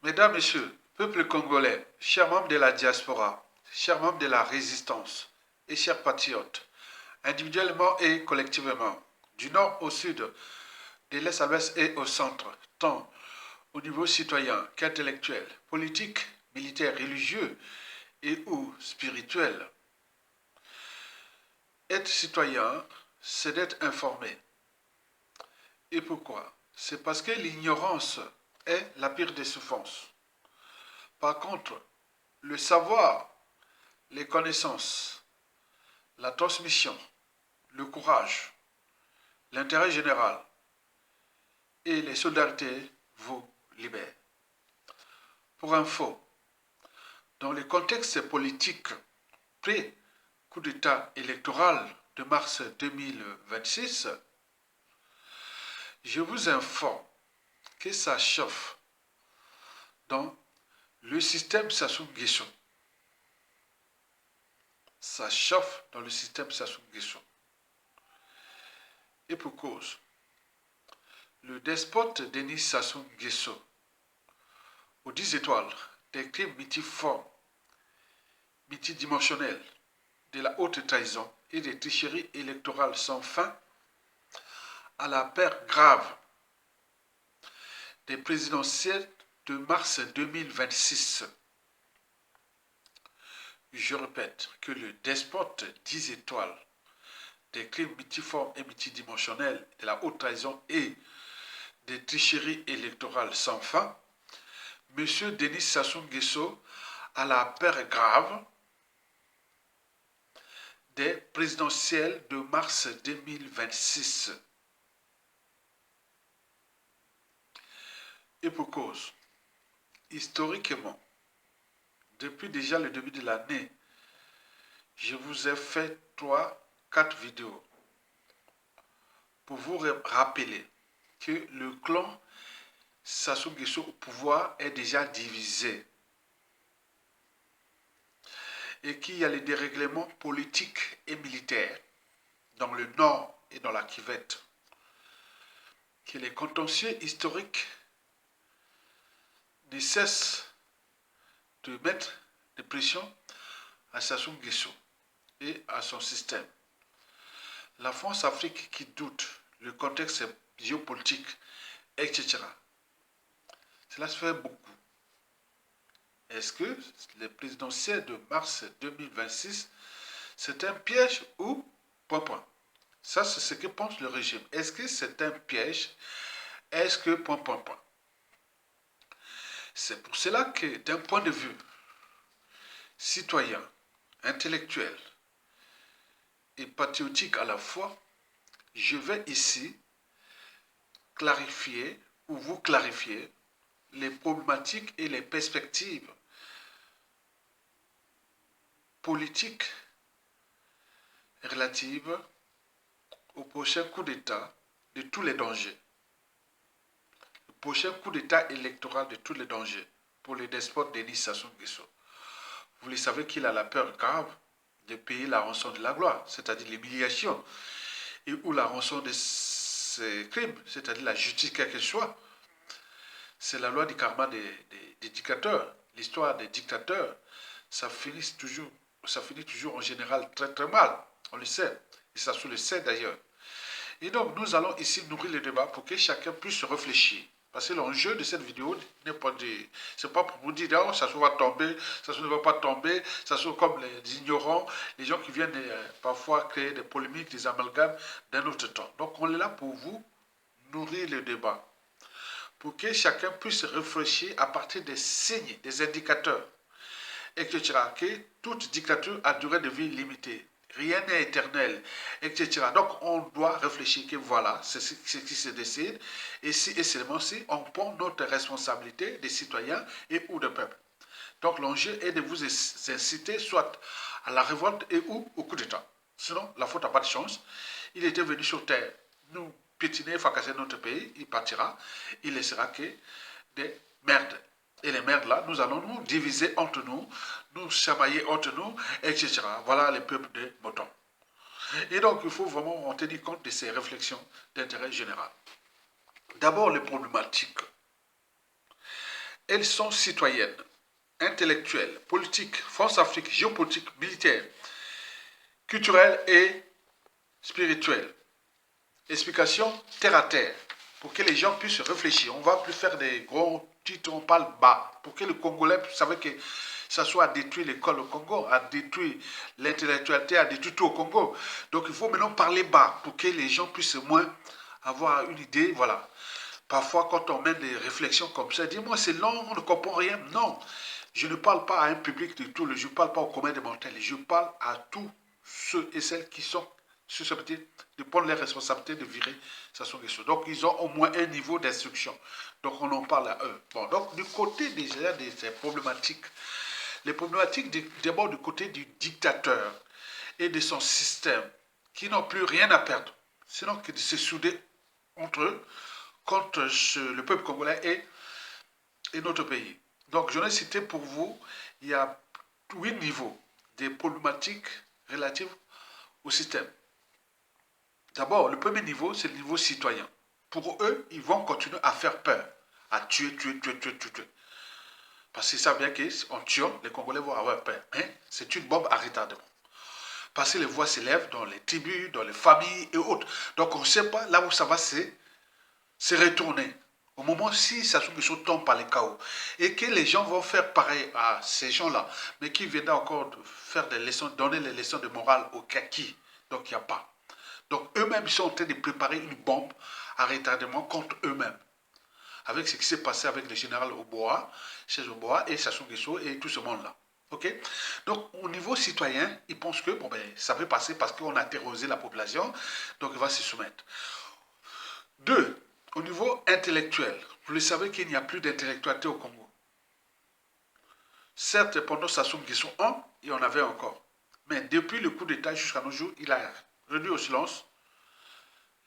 Mesdames, Messieurs, peuple congolais, chers membres de la diaspora, chers membres de la résistance et chers patriotes, individuellement et collectivement, du nord au sud, de l'est à l'ouest et au centre, tant au niveau citoyen qu'intellectuel, politique, militaire, religieux et ou spirituel. Être citoyen, c'est d'être informé. Et pourquoi? C'est parce que l'ignorance est la pire des souffrances. Par contre, le savoir, les connaissances, la transmission, le courage, l'intérêt général et les solidarités vous libèrent. Pour info, dans le contexte politique pré-coup d'État électoral de mars 2026, je vous informe que ça chauffe dans le système Sassou Nguesso. Ça chauffe dans le système Sassou Nguesso. Et pour cause, le despote Denis Sassou Nguesso, aux 10 étoiles, des crimes multiformes, multidimensionnels, de la haute trahison et des tricheries électorales sans fin, à la perte grave des présidentielles de mars 2026. Je répète que le despote 10 étoiles des crimes multiformes et multidimensionnels, de la haute trahison et des tricheries électorales sans fin, M. Denis Sassou Nguesso a la perte grave des présidentielles de mars 2026. Et pour cause, historiquement, depuis déjà le début de l'année, je vous ai fait 4 vidéos pour vous rappeler que le clan Sassou Nguesso au pouvoir est déjà divisé et qu'il y a les dérèglements politiques et militaires dans le nord et dans la Kivette, que les contentieux historiques ne cessent de mettre des pressions à Sassou Nguesso et à son système. La France-Afrique qui doute, le contexte géopolitique, etc. Cela se fait beaucoup. Est-ce que les présidentielles de mars 2026, c'est un piège ou point point? Ça, c'est ce que pense le régime. Est-ce que c'est un piège? Est-ce que point point point? C'est pour cela que d'un point de vue citoyen, intellectuel et patriotique à la fois, je vais ici clarifier ou vous clarifier les problématiques et les perspectives politiques relatives au prochain coup d'État de tous les dangers. Le prochain coup d'État électoral de tous les dangers pour le despote Denis Sassou Nguesso. Vous le savez qu'il a la peur grave de payer la rançon de la gloire, c'est-à-dire l'humiliation, et ou la rançon de ses crimes, c'est-à-dire la justice quelle qu'elle soit. C'est la loi du karma des dictateurs. L'histoire des dictateurs, ça finit toujours en général très très mal. On le sait. Et ça se le sait d'ailleurs. Et donc, nous allons ici nourrir le débat pour que chacun puisse réfléchir. Parce que l'enjeu de cette vidéo n'est pas c'est pas pour vous dire, oh, ça se va tomber, ça ne va pas tomber, ça se comme les ignorants, les gens qui viennent parfois créer des polémiques, des amalgames d'un autre temps. Donc, on est là pour vous nourrir le débat, pour que chacun puisse réfléchir à partir des signes, des indicateurs, etc. Que toute dictature a durée de vie limitée. Rien n'est éternel, etc. Donc, on doit réfléchir que voilà, c'est ce qui se décide, et si et seulement si on prend notre responsabilité des citoyens et ou de peuple. Donc, l'enjeu est de vous inciter soit à la révolte et ou au coup d'État. Sinon, la faute n'a pas de chance. Il était venu sur terre nous piétiner, fracasser notre pays, il partira, il laissera que des merdes. Et les merdes là, nous allons nous diviser entre nous chamailler entre nous, etc. Voilà les peuples de Moton. Et donc, il faut vraiment en tenir compte de ces réflexions d'intérêt général. D'abord, les problématiques. elles sont citoyennes, intellectuelles, politiques, France-Afrique, géopolitique, militaire, culturelle et spirituelle. Explication terre à terre, pour que les gens puissent réfléchir. On ne va plus faire des gros titres, on parle bas, pour que le Congolais savent que ça soit à détruire l'école au Congo, à détruire l'intellectualité, à détruire tout au Congo. Donc il faut maintenant parler bas, pour que les gens puissent moins avoir une idée, voilà. Parfois, quand on mène des réflexions comme ça, dis-moi, c'est long, on ne comprend rien. Non, je ne parle pas à un public de tout, je ne parle pas aux communs des mortels, je parle à tous ceux et celles qui sont susceptibles de prendre les responsabilités de virer Sassou Nguesso. Donc, ils ont au moins un niveau d'instruction. Donc, on en parle à eux. Bon, donc, du côté déjà de ces problématiques, les problématiques d'abord du côté du dictateur et de son système, qui n'ont plus rien à perdre, sinon que de se souder entre eux, contre le peuple congolais et notre pays. Donc, j'en ai cité pour vous, il y a 8 niveaux des problématiques relatives au système. D'abord, le premier niveau, c'est le niveau citoyen. Pour eux, ils vont continuer à faire peur, à tuer. Parce qu'ils savent bien qu'en tuant, les Congolais vont avoir peur. Mais c'est une bombe à retardement. Parce que les voix s'élèvent dans les tribus, dans les familles et autres. Donc, on ne sait pas là où ça va se retourner. Au moment si Sassou Nguesso tombe par les chaos et que les gens vont faire pareil à ces gens-là, mais qui viennent encore faire des leçons, donner les leçons de morale au kaki. Donc, il n'y a pas. Donc, eux-mêmes sont en train de préparer une bombe à retardement contre eux-mêmes. Avec ce qui s'est passé avec le général Oboa, Cheikh Oboa et Sassou Nguesso et tout ce monde-là. Ok. Donc, au niveau citoyen, ils pensent que bon, ben, ça peut passer parce qu'on a terrorisé la population, donc il va se soumettre. Deux, au niveau intellectuel, vous le savez qu'il n'y a plus d'intellectualité au Congo. Certes, pendant Sassou Nguesso 1, il y en avait encore. Mais depuis le coup d'État jusqu'à nos jours, il a réduit au silence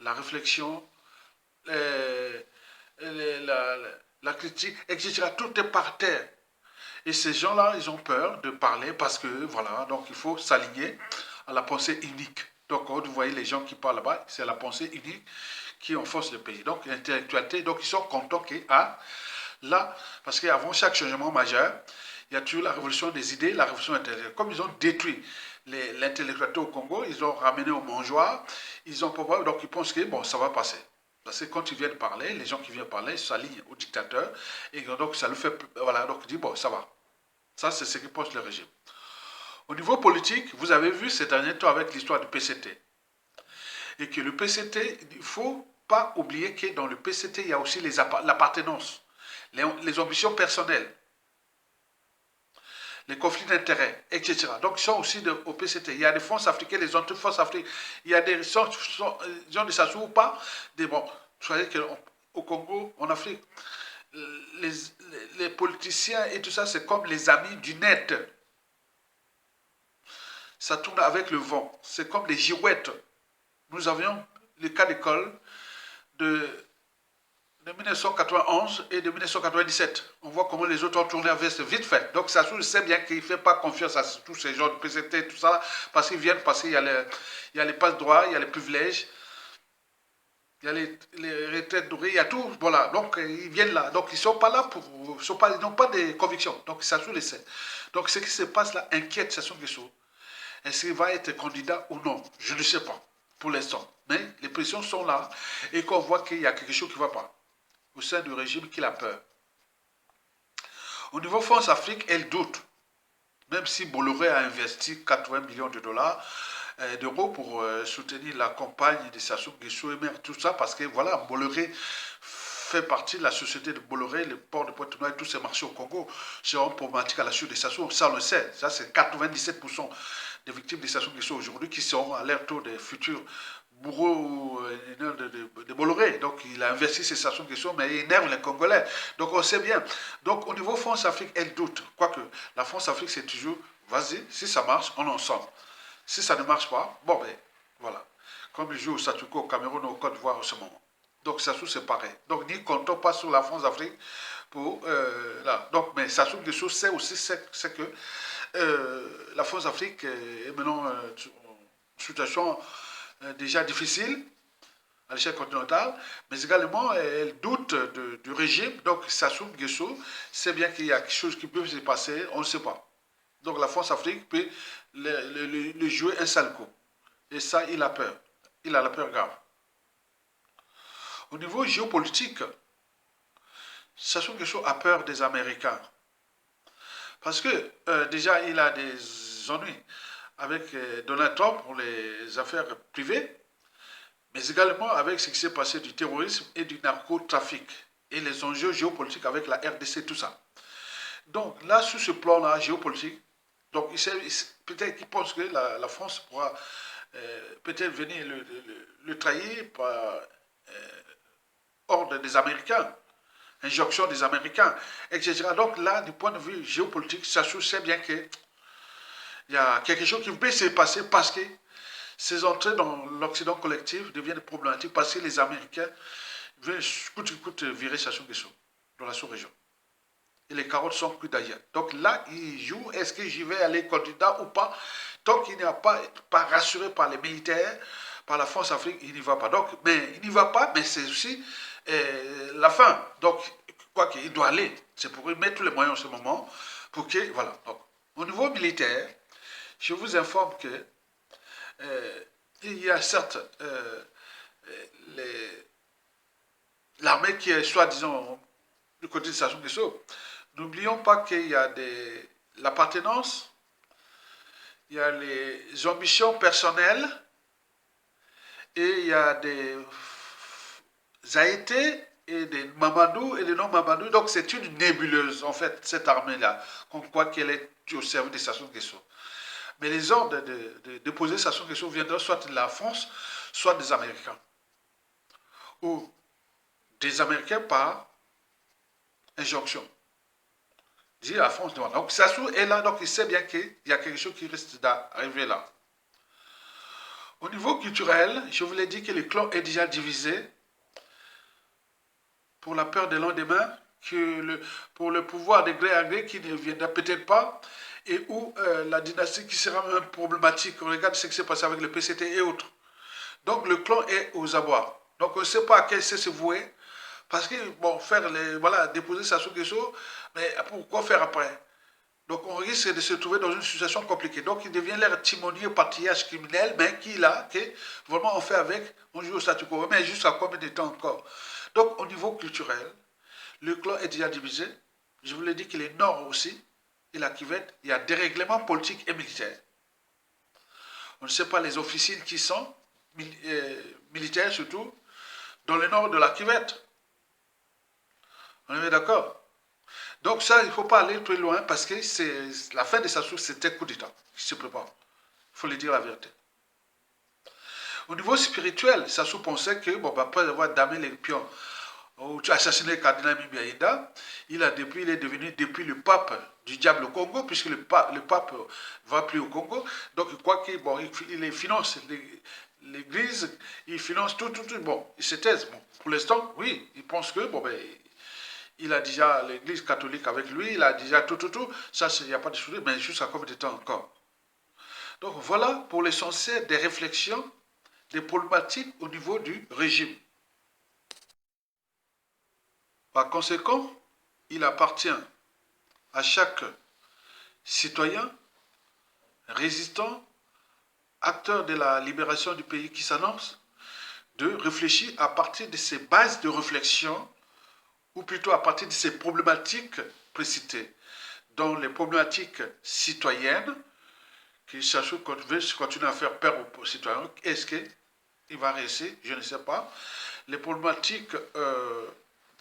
la réflexion, la critique, etc. Tout est par terre. Et ces gens-là, ils ont peur de parler parce que, voilà, donc il faut s'aligner à la pensée unique. Donc, quand vous voyez les gens qui parlent là-bas, c'est la pensée unique qui enfonce le pays. Donc, l'intellectualité, donc ils sont contents qu'il y a là, parce qu'avant chaque changement majeur, il y a toujours la révolution des idées, la révolution intellectuelle. Comme ils ont détruit l'intellectualité au Congo, ils ont ramené au mangeoire, ils ont donc ils pensent que bon, ça va passer. Parce que quand ils viennent parler, les gens qui viennent parler, ils s'alignent au dictateur, et donc ça le fait, voilà, donc ils disent bon, ça va. Ça, c'est ce que pense le régime. Au niveau politique, vous avez vu ces derniers temps avec l'histoire du PCT. Et que le PCT, il ne faut pas oublier que dans le PCT, il y a aussi l'appartenance, les ambitions personnelles, les conflits d'intérêts, etc. Donc, ils sont aussi au PCT. Il y a des fonds africains, les anti-fonds africains. Il y a des gens de Sassou ou pas. Bon, vous savez qu'au Congo, en Afrique, les politiciens et tout ça, c'est comme les amis du net. Ça tourne avec le vent. C'est comme des girouettes. Nous avions le cas d'école de 1991 et de 1997. On voit comment les autres ont tourné avec vite fait. Donc Sassou sait bien qu'il ne fait pas confiance à tous ces gens de PCT, tout ça, parce qu'ils viennent passer, il y a les passe-droits, il y a les privilèges, il y a les retraites dorées, il y a tout, voilà. Donc ils viennent là. Donc ils ne sont pas là pour... ils n'ont pas de conviction. Donc Sassou le sait. Donc ce qui se passe là inquiète Sassou Nguesso. Est-ce qu'il va être candidat ou non? Je ne sais pas pour l'instant. Mais les pressions sont là et qu'on voit qu'il y a quelque chose qui ne va pas au sein du régime qu'il a peur. Au niveau France-Afrique, elle doute. Même si Bolloré a investi 80 millions de dollars, d'euros pour soutenir la campagne de Sassou Nguesso et même tout ça, parce que voilà, Bolloré fait partie de la société de Bolloré, le port de Pointe-Noire et tous ces marchés au Congo seront problématiques à la suite de Sassou. Ça, on le sait. Ça, c'est 97% des victimes de Sassou Nguesso aujourd'hui qui seront à leur tour des futurs bourreaux de Bolloré. Donc, il a investi ces Sassou Nguesso, mais il énerve les Congolais. Donc, on sait bien. Donc, au niveau France-Afrique, elle doute. Quoique, la France-Afrique, c'est toujours, vas-y, si ça marche, on est ensemble. Si ça ne marche pas, bon, ben, voilà. Comme il joue au Satouko, au Cameroun, au Côte d'Ivoire en ce moment. Donc, Sassou, c'est pareil. Donc, n'y comptons pas sur la France-Afrique pour, là. Donc, mais Sassou Nguesso sait aussi c'est que la France-Afrique est maintenant en situation déjà difficile. à l'échelle continentale, mais également elle doute du régime. Donc Sassou Nguesso sait bien qu'il y a quelque chose qui peut se passer, on ne sait pas. Donc la France-Afrique peut le jouer un sale coup. Et ça, il a peur. Il a la peur grave. Au niveau géopolitique, Sassou Nguesso a peur des Américains. Parce que déjà, il a des ennuis avec Donald Trump pour les affaires privées, mais également avec ce qui s'est passé du terrorisme et du narcotrafic et les enjeux géopolitiques avec la RDC, tout ça. Donc là, sur ce plan-là, géopolitique, donc peut-être qu'il pense que la France pourra peut-être venir le trahir par ordre des Américains, injonction des Américains, etc. Donc là, du point de vue géopolitique, ça sait bien qu'il y a quelque chose qui peut se passer parce que ces entrées dans l'Occident collectif deviennent problématiques parce que les Américains veulent coûte que coûte virer Sassou Nguesso dans la sous-région. Et les carottes sont cuites d'ailleurs. Donc là, il joue, est-ce que j'y vais aller candidat ou pas? Tant qu'il n'est pas rassuré par les militaires, par la France-Afrique, il n'y va pas. Donc, mais il n'y va pas, mais c'est aussi la fin. Donc, quoi qu'il doit aller. C'est pour lui mettre tous les moyens en ce moment pour que, voilà. Donc, au niveau militaire, je vous informe que il y a certes l'armée qui est soi-disant du côté de Sassou Nguesso. N'oublions pas qu'il y a l'appartenance, il y a les ambitions personnelles et il y a des Zaïté et des Mamadou et des non-Mamadou. Donc c'est une nébuleuse en fait, cette armée-là, qu'on croit qu'elle est au service de Sassou Nguesso. Mais les ordres de déposer Sassou Nguesso viendront soit de la France, soit des Américains. Ou des Américains par injonction. Dit la France demande. Donc Sassou est là, donc il sait bien qu'il y a quelque chose qui risque d'arriver là. Au niveau culturel, je vous l'ai dit que le clan est déjà divisé pour la peur des lendemains, pour le pouvoir de gré à gré qui ne viendra peut-être pas, et où la dynastie qui sera même problématique. On regarde ce qui s'est passé avec le PCT et autres. Donc le clan est aux abois. Donc on ne sait pas à quel c'est se vouer. Parce que, bon, déposer Sassou Nguesso, mais pourquoi faire après? Donc on risque de se trouver dans une situation compliquée. Donc il devient l'air timonier, patriarche criminel, mais qui là, que vraiment on fait avec, on joue au statu quo. Mais jusqu'à combien de temps encore? Donc au niveau culturel, le clan est déjà divisé. Je vous l'ai dit qu'il est nord aussi, et la Kivette, il y a des règlements politiques et militaires. On ne sait pas les officines qui sont, militaires surtout, dans le nord de la Kivette. On est d'accord? Donc ça, il ne faut pas aller plus loin parce que la fin de Sassou, c'était coup d'État qui se prépare. Il faut le dire la vérité. Au niveau spirituel, Sassou pensait que, bon, après avoir damé les pions, ou assassiné le cardinal Mimbiaïda, il est devenu depuis le pape du diable au Congo, puisque le pape ne va plus au Congo. Donc il croit qu'il il finance l'église, il finance tout. Bon, il se taise. Bon, pour l'instant, oui, il pense que, bon, ben, il a déjà l'église catholique avec lui, il a déjà tout. Ça, il n'y a pas de souci, mais jusqu'à combien de temps encore? Donc voilà pour l'essentiel des réflexions, des problématiques au niveau du régime. Par conséquent, il appartient à chaque citoyen, résistant, acteur de la libération du pays qui s'annonce, de réfléchir à partir de ces bases de réflexion, ou plutôt à partir de ces problématiques précitées, dont les problématiques citoyennes, qui Sassou veut continuer à faire peur aux citoyens. Est-ce qu'il va réussir? Je ne sais pas. Les problématiques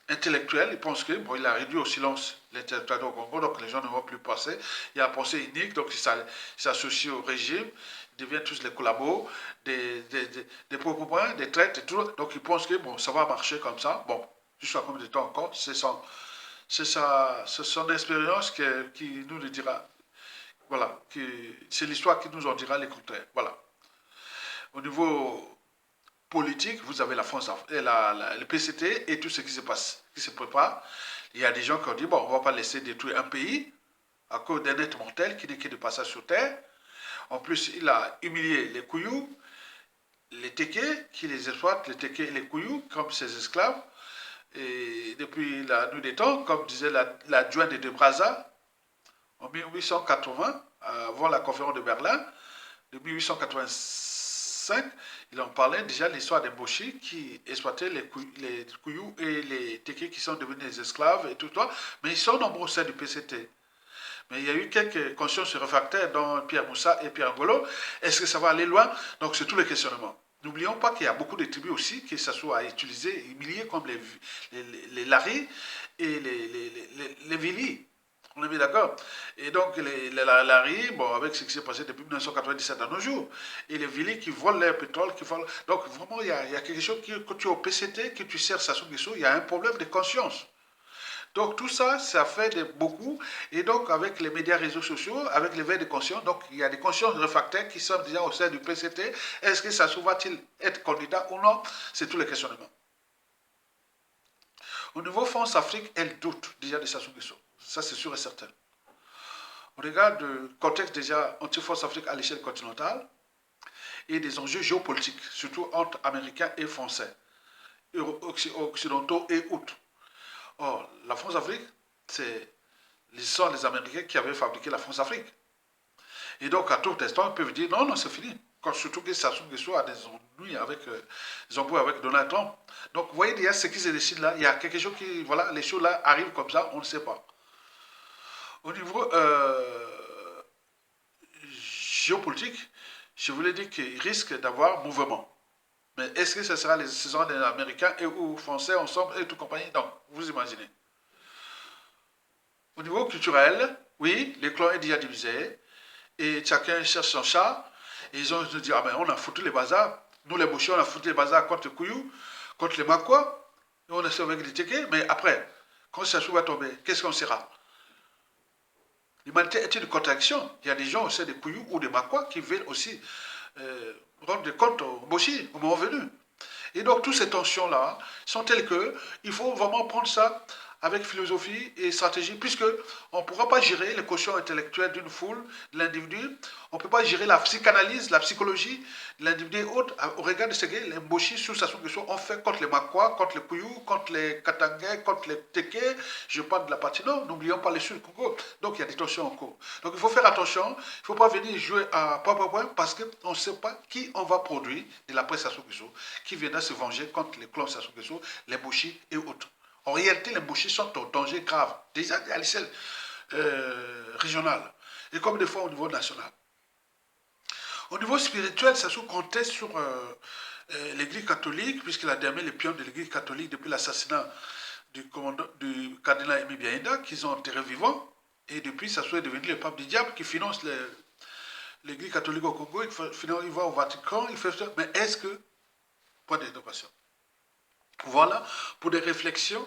intellectuelles, il pense que, bon, il a réduit au silence l'intellectuel au Congo, donc les gens ne vont plus passer. Il y a la pensée unique, donc il s'associe au régime, ils deviennent tous les collabos, des propres des traites et tout. Donc il pense que, bon, ça va marcher comme ça. Bon, jusqu'à combien de temps encore? C'est son expérience qui nous le dira. Voilà, c'est l'histoire qui nous en dira les contraires. Voilà. Au niveau politique, vous avez la France, le PCT et tout ce qui se passe, qui se prépare. Il y a des gens qui ont dit, bon, on ne va pas laisser détruire un pays à cause d'un être mortel qui n'est que de passage sur terre. En plus, il a humilié les couillous. les Tékés qui les exploitent, les Tékés et les Kouyous, comme ces esclaves, et depuis la nuit des temps, comme disait l'adjoint de Brazza, en 1880, avant la conférence de Berlin, de 1885, il en parlait déjà l'histoire des Bochis qui exploitaient les Kouyous et les Tékés qui sont devenus des esclaves et tout ça, mais ils sont nombreux au sein du PCT. Mais il y a eu quelques consciences réfractaires, dont Pierre Moussa et Pierre Ngolo. Est-ce que ça va aller loin? Donc c'est tous les questionnements. N'oublions pas qu'il y a beaucoup de tribus aussi qui s'assoient à utiliser, humilier comme les Laris et les Vili. On est bien d'accord. Et donc, les Laris, bon, avec ce qui s'est passé depuis 1997 à nos jours, et les Vili qui volent leur pétrole, qui volent. Donc, vraiment, il y a quelque chose qui, quand tu es au PCT, que tu sers Sassou Nguesso, il y a un problème de conscience. Donc tout ça, ça fait beaucoup. Et donc avec les médias réseaux sociaux, avec l'éveil de conscience, donc il y a des consciences réfractaires qui sont déjà au sein du PCT. Est-ce que ça va-t-il être candidat ou non? C'est tous les questionnements. Au niveau France-Afrique, elle doute déjà de Sassou Nguesso. Ça c'est sûr et certain. On regarde le contexte déjà anti-France-Afrique à l'échelle continentale et des enjeux géopolitiques, surtout entre Américains et Français, occidentaux et autres. Or, la France-Afrique, sont les Américains qui avaient fabriqué la France-Afrique. Et donc, à tout instant, ils peuvent dire non, non, c'est fini. Surtout que Sassou Nguesso a des ennuis des embrouilles avec Donald Trump. Donc, vous voyez, il y a ce qui se décide là. Il y a quelque chose qui, voilà, les choses là arrivent comme ça, on ne sait pas. Au niveau géopolitique, je voulais dire qu'il risque d'avoir mouvement. Mais est-ce que ce sera les saisons des Américains et ou Français ensemble et tout compagnie? Non, vous imaginez. Au niveau culturel, oui, le clan est déjà divisé et chacun cherche son chat. Et ils ont dit, ah ben on a foutu les bazars. Nous les bouchers, on a foutu les bazars contre les Kouyou, contre les Makwa. Et on a fait avec les Tékés. Mais après, quand Sassou va tomber, qu'est-ce qu'on sera? L'humanité est une contradiction. Il y a des gens au sein des Kouyou ou des Makwa qui veulent aussi rendre des comptes aux Boshi au moment venu. Et donc, toutes ces tensions-là sont telles que il faut vraiment prendre ça avec philosophie et stratégie, puisque on ne pourra pas gérer les quotients intellectuels d'une foule, de l'individu, on ne peut pas gérer la psychanalyse, la psychologie de l'individu et autres, au regard de ce que les Mboshi sous Sassou Nguesso ont fait contre les Makwa, contre les Kouyou, contre les Katangais, contre les Téké, je parle de la partie nord, n'oublions pas les Sud Congo. Donc il y a des tensions en cours. Donc il faut faire attention, il ne faut pas venir jouer à point parce qu'on ne sait pas qui on va produire de l'après Sassou Nguesso, qui viendra se venger contre les clans Sassou Nguesso, les Mboshi et autres. En réalité, les Mboshi sont en danger grave, déjà à l'échelle régionale, et comme des fois au niveau national. Au niveau spirituel, Sassou comptait sur l'Église catholique, puisqu'il a dermé les pions de l'Église catholique depuis l'assassinat du cardinal Aimé Biaïda, qu'ils ont enterré vivant. Et depuis, Sassou est devenu le pape du diable qui finance l'Église catholique au Congo. Il va au Vatican, il fait ça. Mais est-ce que... Point d'interrogation. Voilà pour des réflexions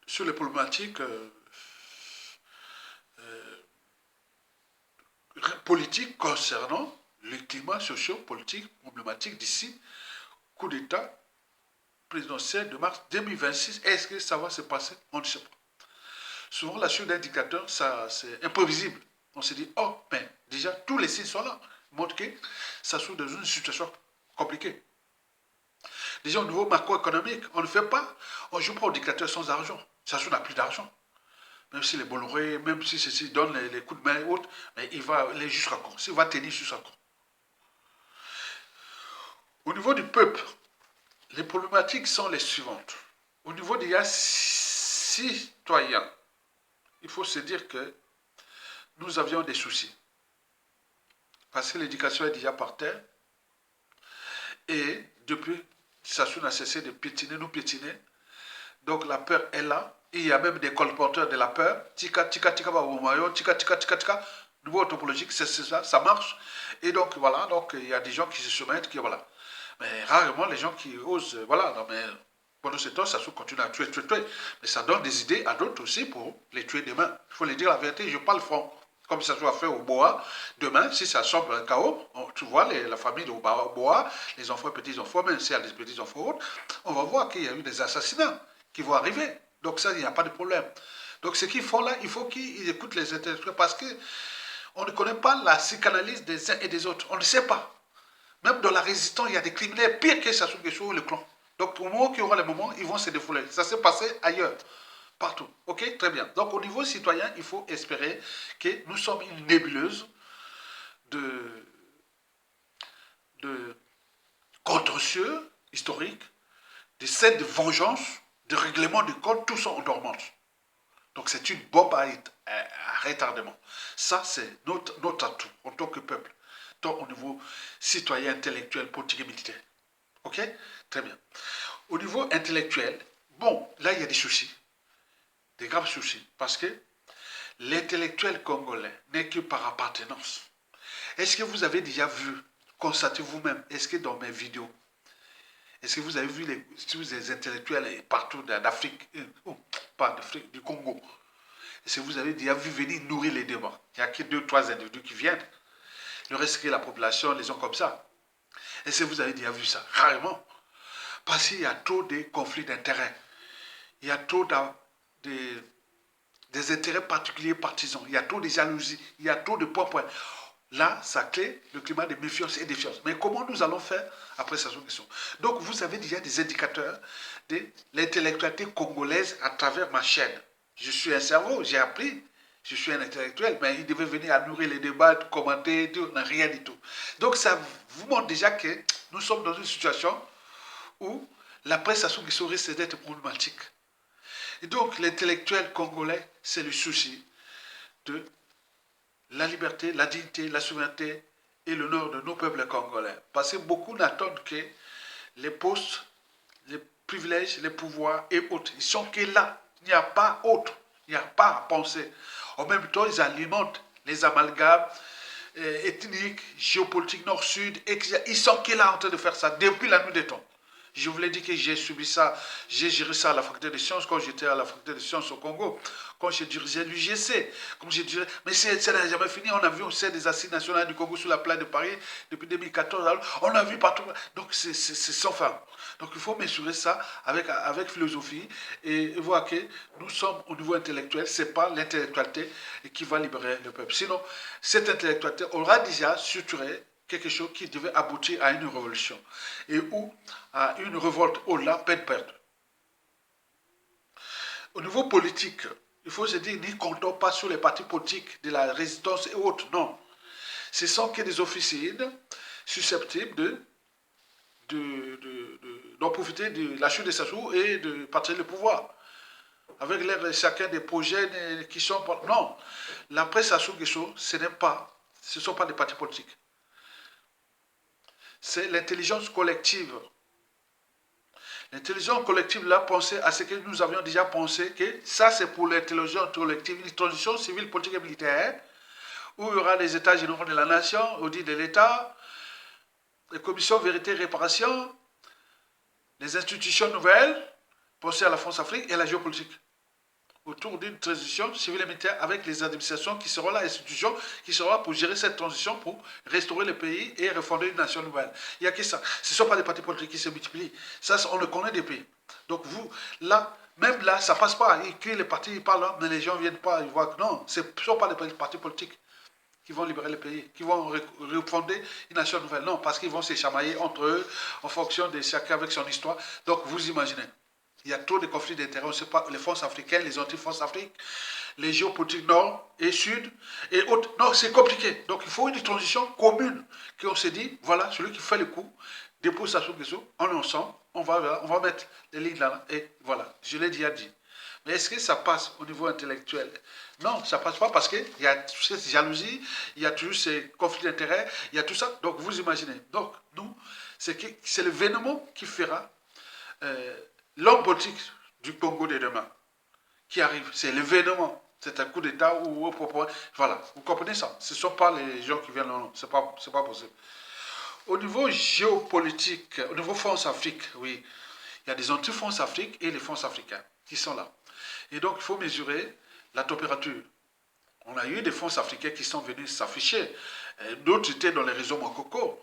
sur les problématiques politiques concernant le climat socio-politique problématique d'ici, coup d'État présidentiel de mars 2026. Est-ce que ça va se passer? On ne sait pas. Souvent, la suite d'indicateur, c'est imprévisible. On se dit, oh, mais déjà, tous les signes sont là. Montre que ça se trouve dans une situation compliquée. Déjà, au niveau macroéconomique, on ne fait pas, on ne joue pas au dictateur sans argent. Ça n'a plus d'argent. Même si les Bolloré, même si ceci donne les coups de main et autres, mais il va aller jusqu'à quand? S'il va tenir jusqu'à quand? Au niveau du peuple, les problématiques sont les suivantes. Au niveau des citoyens, il faut se dire que nous avions des soucis. Parce que l'éducation est déjà par terre. Et depuis, Sassou n'a cessé de piétiner, nous piétiner. Donc la peur est là. Il y a même des colporteurs de la peur. Tika, tika, tika, tika, tika, tika, tika. Niveau topologique, c'est ça, ça marche. Et donc voilà, donc il y a des gens qui se soumettent, qui voilà. Mais rarement les gens qui osent, voilà, non mais pendant ce temps, ça se continue à tuer. Mais ça donne des idées à d'autres aussi pour les tuer demain. Il faut les dire la vérité, je parle franc. Comme ça soit fait au Boa, demain, si ça semble un chaos, tu vois, la famille de Boa, les enfants, petits-enfants, même s'il y a des petits-enfants autres, on va voir qu'il y a eu des assassinats qui vont arriver. Donc ça, il n'y a pas de problème. Donc ce qu'ils font là, il faut qu'ils écoutent les intellectuels parce qu'on ne connaît pas la psychanalyse des uns et des autres. On ne sait pas. Même dans la résistance, il y a des criminels pires que Sassou Nguesso ou le clan. Donc, au moment qu'il y aura les moments, ils vont se défouler. Ça s'est passé ailleurs, partout. Ok, très bien. Donc, au niveau citoyen, il faut espérer que nous sommes une nébuleuse de, de contentieux historiques, des scènes de vengeance, de règlement de comptes, tout sont en dormance. Donc, c'est une bombe à retardement. Ça, c'est notre atout en tant que peuple, tant au niveau citoyen, intellectuel, politique et militaire. Ok? Très bien. Au niveau intellectuel, bon, là, il y a des soucis, des graves soucis, parce que l'intellectuel congolais n'est que par appartenance. Est-ce que vous avez déjà vu, constaté vous-même, est-ce que dans mes vidéos, est-ce que vous avez vu les intellectuels partout d'Afrique, pas d'Afrique, du Congo, est-ce que vous avez déjà vu venir nourrir les débats? Il n'y a que 2, 3 individus qui viennent. Le reste que la population, les gens comme ça. Est-ce que vous avez déjà vu ça? Rarement. Parce qu'il y a trop de conflits d'intérêts. Il y a trop des intérêts particuliers partisans. Il y a trop de jalousie. Il y a trop de points. Là, ça crée le climat de méfiance et de défiance. Mais comment nous allons faire après cette question? Donc, vous avez déjà des indicateurs de l'intellectualité congolaise à travers ma chaîne. Je suis un cerveau, j'ai appris. Je suis un intellectuel, mais il devait venir à nourrir les débats, commenter, rien du tout. Donc, ça vous montre déjà que nous sommes dans une situation où la presse à son risque d'être problématique. Et donc, l'intellectuel congolais, c'est le souci de la liberté, la dignité, la souveraineté et l'honneur de nos peuples congolais. Parce que beaucoup n'attendent que les postes, les privilèges, les pouvoirs et autres. Ils sont que là. Il n'y a pas autre. Il n'y a pas à penser. En même temps, ils alimentent les amalgames ethniques, géopolitiques nord-sud. Ils sont que là en train de faire ça depuis la nuit des temps. Je vous l'ai dit que j'ai subi ça, j'ai géré ça à la faculté des sciences quand j'étais à la faculté des sciences au Congo, quand j'ai dirigé l'UGC, mais ça n'a jamais fini. On a vu au sein des assises nationales du Congo sur la plage de Paris depuis 2014, on a vu partout. Donc c'est sans fin. Donc il faut mesurer ça avec philosophie et voir que nous sommes au niveau intellectuel, ce n'est pas l'intellectualité qui va libérer le peuple. Sinon, cette intellectualité aura déjà structuré quelque chose qui devait aboutir à une révolution et ou à une révolte au-delà, peine perdue. Au niveau politique, il faut se dire, n'y comptons pas sur les partis politiques de la résistance et autres, non. Ce sont que des officines susceptibles d'en profiter de la chute de Sassou et de partager le pouvoir. Avec chacun des projets qui sont... Non, la presse Sassou Nguesso, ce ne sont pas des partis politiques. C'est l'intelligence collective. L'intelligence collective l'a pensé à ce que nous avions déjà pensé, que ça c'est pour l'intelligence collective, une transition civile, politique et militaire, où il y aura les états généraux de la nation, audit de l'État, les commissions vérité et réparation, les institutions nouvelles, pensées à la France-Afrique et à la géopolitique. Autour d'une transition civile et militaire avec les administrations qui seront là, les institutions qui seront là pour gérer cette transition, pour restaurer le pays et refonder une nation nouvelle. Il n'y a que ça. Ce ne sont pas des partis politiques qui se multiplient. Ça, on le connaît des pays. Donc vous, là, même là, ça ne passe pas. Les partis ils parlent, mais les gens ne viennent pas. Ils voient que non, ce ne sont pas des partis politiques qui vont libérer le pays, qui vont refonder une nation nouvelle. Non, parce qu'ils vont se chamailler entre eux en fonction de chacun avec son histoire. Donc vous imaginez. Il y a trop de conflits d'intérêts, on ne sait pas, les forces africaines, les anti-forces africaines, les géopolitiques nord et sud et autres. Non, c'est compliqué. Donc il faut une transition commune, qu'on se dit, voilà, celui qui fait le coup, dépose Sassou Nguesso, on est ensemble, on va mettre les lignes là, et voilà, je l'ai déjà dit. Mais est-ce que ça passe au niveau intellectuel? Non, ça ne passe pas parce qu'il y a cette jalousie, il y a toujours ces conflits d'intérêts, il y a tout ça. Donc vous imaginez. Donc nous, c'est l'événement qui fera... l'homme politique du Congo de demain qui arrive, c'est l'événement. C'est un coup d'État ou voilà, vous comprenez ça? Ce ne sont pas les gens qui viennent, non, c'est pas possible. Au niveau géopolitique, au niveau France-Afrique, oui, il y a des anti-France-Afrique et les France africains qui sont là. Et donc, il faut mesurer la température. On a eu des France africains qui sont venus s'afficher. D'autres étaient dans les réseaux Mokoko.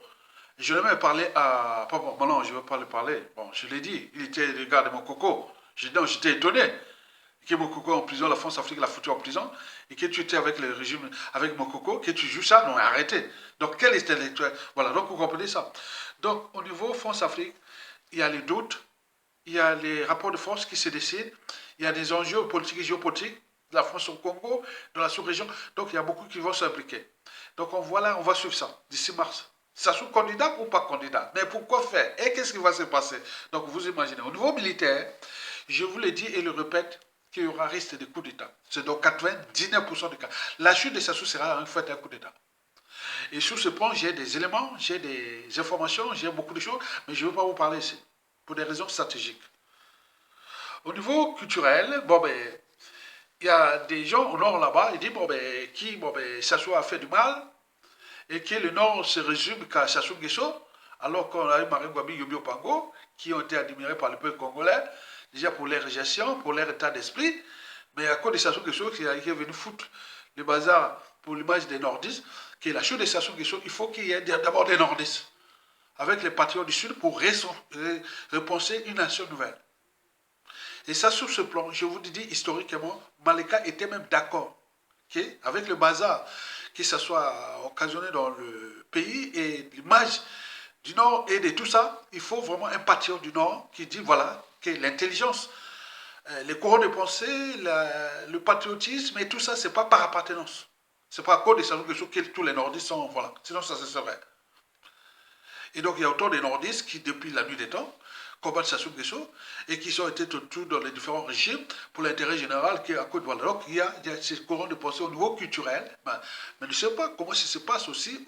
Je l'ai même parlé à... Bon, non, je ne veux pas le parler. Bon, je l'ai dit. Il était le gars de mon coco. J'étais étonné que Mokoko est en prison, la France-Afrique l'a foutu en prison, et que tu étais avec le régime, avec Mokoko, que tu joues ça, non, arrêtez. Donc, quel est intellectuel? Voilà, donc vous comprenez ça. Donc, au niveau France-Afrique, il y a les doutes, il y a les rapports de force qui se décident, il y a des enjeux politiques et géopolitiques de la France au Congo, de la sous-région. Donc, il y a beaucoup qui vont s'impliquer. Donc, on voit là, on va suivre ça d'ici mars. Ça sous candidat ou pas candidat? Mais pourquoi faire? Et qu'est-ce qui va se passer? Donc, vous imaginez, au niveau militaire, je vous le dis et le répète, qu'il y aura risque de coup d'État. C'est dans 99% des cas. La chute de Sassou sera en fait un coup d'État. Et sur ce point, j'ai des éléments, j'ai des informations, j'ai beaucoup de choses, mais je ne veux pas vous parler ici, pour des raisons stratégiques. Au niveau culturel, bon ben, il y a des gens au nord là-bas, ils disent, bon ben, Sassou a fait du mal, et que le nord se résume qu'à Sassou Nguesso, alors qu'on a eu Marie Ngouabi Yobi Opango, qui ont été admirés par le peuple congolais, déjà pour leur gestion, pour leur état d'esprit, mais à cause de Sassou Nguesso qui est venu foutre le bazar pour l'image des nordistes, qui est la chute de Sassou Nguesso, il faut qu'il y ait d'abord des nordistes, avec les patriotes du Sud, pour repenser une nation nouvelle. Et ça, sur ce plan, je vous dis historiquement, Maleka était même d'accord avec le bazar que ça soit occasionné dans le pays et l'image du Nord et de tout ça, il faut vraiment un patriote du Nord qui dit voilà, que l'intelligence, les courants de pensée, le patriotisme et tout ça, c'est pas par appartenance. C'est pas à cause de ça que tous les nordistes sont, voilà, sinon ça se serait. Et donc il y a autant de nordistes qui, depuis la nuit des temps, combattent Sassou Nguesso et qui sont été autour dans les différents régimes pour l'intérêt général qui est à cause de voilà. Donc il y a ces courants de pensée au niveau culturel, mais je ne sais pas comment ça se passe aussi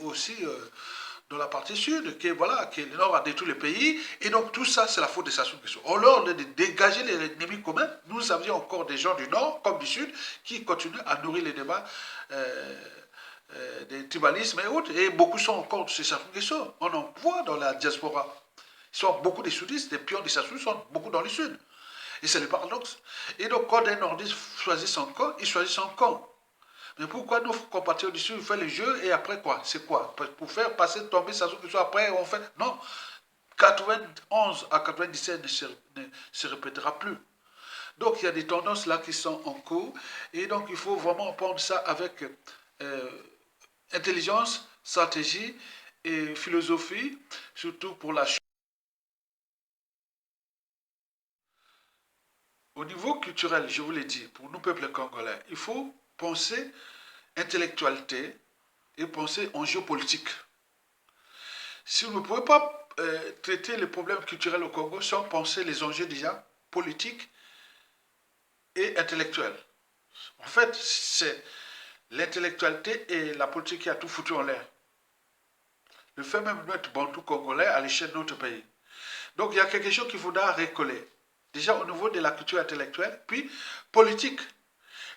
dans la partie sud, que voilà, que le Nord a détruit le pays, et donc tout ça, c'est la faute de Sassou Nguesso. Au lieu de dégager les ennemis communs, nous avions encore des gens du Nord comme du Sud qui continuent à nourrir les débats des tribalismes et autres, et beaucoup sont encore chez Sassou Nguesso. On en voit dans la diaspora. Ils sont beaucoup des sudistes, des pions de Sassou sont beaucoup dans le Sud. Et c'est le paradoxe. Et donc, quand un nordiste choisit son camp, il choisit son camp. Mais pourquoi nos compatriotes du Sud font le jeu et après quoi? C'est quoi? Pour faire passer, tomber Sassou Nguesso après, on fait. Non. 91 à 97 ne se répétera plus. Donc il y a des tendances là qui sont en cours. Et donc il faut vraiment prendre ça avec intelligence, stratégie et philosophie, surtout pour la chute. Au niveau culturel, je vous l'ai dit, pour nous, peuples congolais, il faut penser intellectualité et penser en géopolitique. Si vous ne pouvez pas traiter les problèmes culturels au Congo sans penser les enjeux déjà politiques et intellectuels. En fait, c'est l'intellectualité et la politique qui a tout foutu en l'air. Le fait même de notre bantou congolais à l'échelle de notre pays. Donc il y a quelque chose qu'il faudra recoller. Déjà au niveau de la culture intellectuelle, puis politique.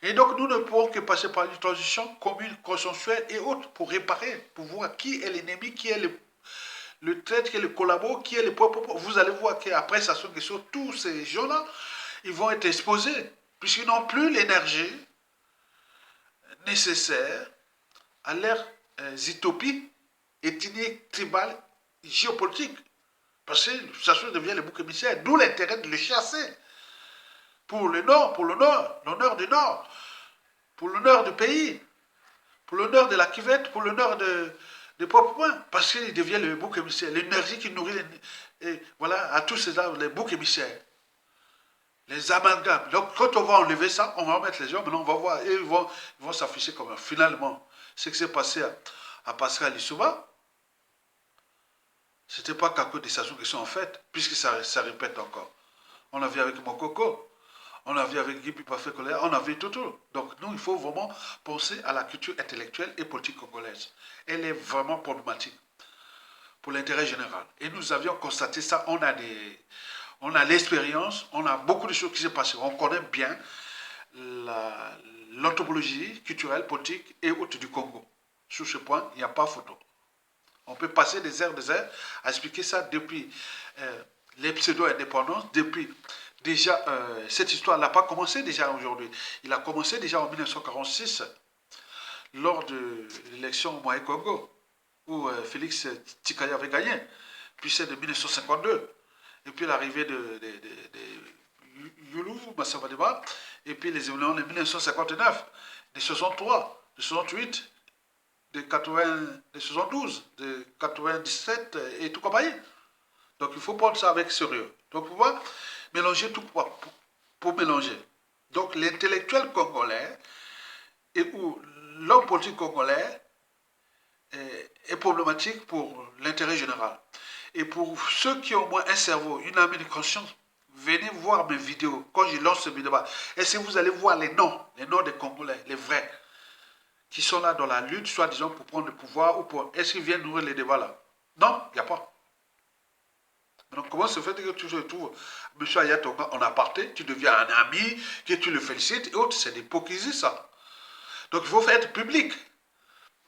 Et donc nous ne pourrons que passer par une transition commune, consensuelle et autre pour réparer, pour voir qui est l'ennemi, qui est le traître, qui est le collabo, qui est le propre. Vous allez voir qu'après ça que sur tous ces gens-là, ils vont être exposés, puisqu'ils n'ont plus l'énergie nécessaire à leurs utopies ethniques, tribales, géopolitiques. Parce que ça devient le bouc émissaire, d'où l'intérêt de le chasser. Pour le Nord, l'honneur du Nord, pour l'honneur du pays, pour l'honneur de la cuvette, pour l'honneur des propres points. Parce qu'il devient le bouc émissaire, l'énergie qui nourrit voilà, à tous ces arbres, les boucs émissaires. Les amalgames. Donc quand on va enlever ça, on va remettre les gens, maintenant on va voir, et ils vont s'afficher comme finalement. Ce qui s'est passé à Pascal Lissouba, c'était pas qu'à cause des Sassou qui sont en fait, puisque ça répète encore. On a vu avec Mokoko, on a vu avec Guy Pipafé Colère, on a vu tout. Donc nous, il faut vraiment penser à la culture intellectuelle et politique congolaise. Elle est vraiment problématique pour l'intérêt général. Et nous avions constaté ça, on a l'expérience, on a beaucoup de choses qui se passent. On connaît bien l'anthropologie culturelle, politique et autres du Congo. Sur ce point, il n'y a pas photo. On peut passer des heures à expliquer ça depuis les pseudo-indépendances, depuis déjà, cette histoire n'a pas commencé déjà aujourd'hui. Il a commencé déjà en 1946, lors de l'élection au Moyen-Congo, où Félix Tikaya avait gagné. Puis c'est de 1952. Et puis l'arrivée Youlou, Massavadeba, et puis les événements de 1959, de 63, de 68, de 80, de 72, de 97 et tout compagnie. Donc il faut prendre ça avec sérieux. Donc pouvoir mélanger tout pour mélanger. Donc l'intellectuel congolais et ou l'homme politique congolais est problématique pour l'intérêt général. Et pour ceux qui ont au moins un cerveau, une âme de conscience, venez voir mes vidéos. Quand je lance ce vidéo, est-ce que vous allez voir les noms des Congolais, les vrais, qui sont là dans la lutte, soit disons pour prendre le pouvoir ou pour... Est-ce qu'ils viennent nourrir les débats là? Non, il n'y a pas. Donc comment se fait que tu te retrouves M. Ayatonga en aparté, tu deviens un ami, que tu le félicites et autres, c'est de l'hypocrisie ça. Donc il faut faire être public.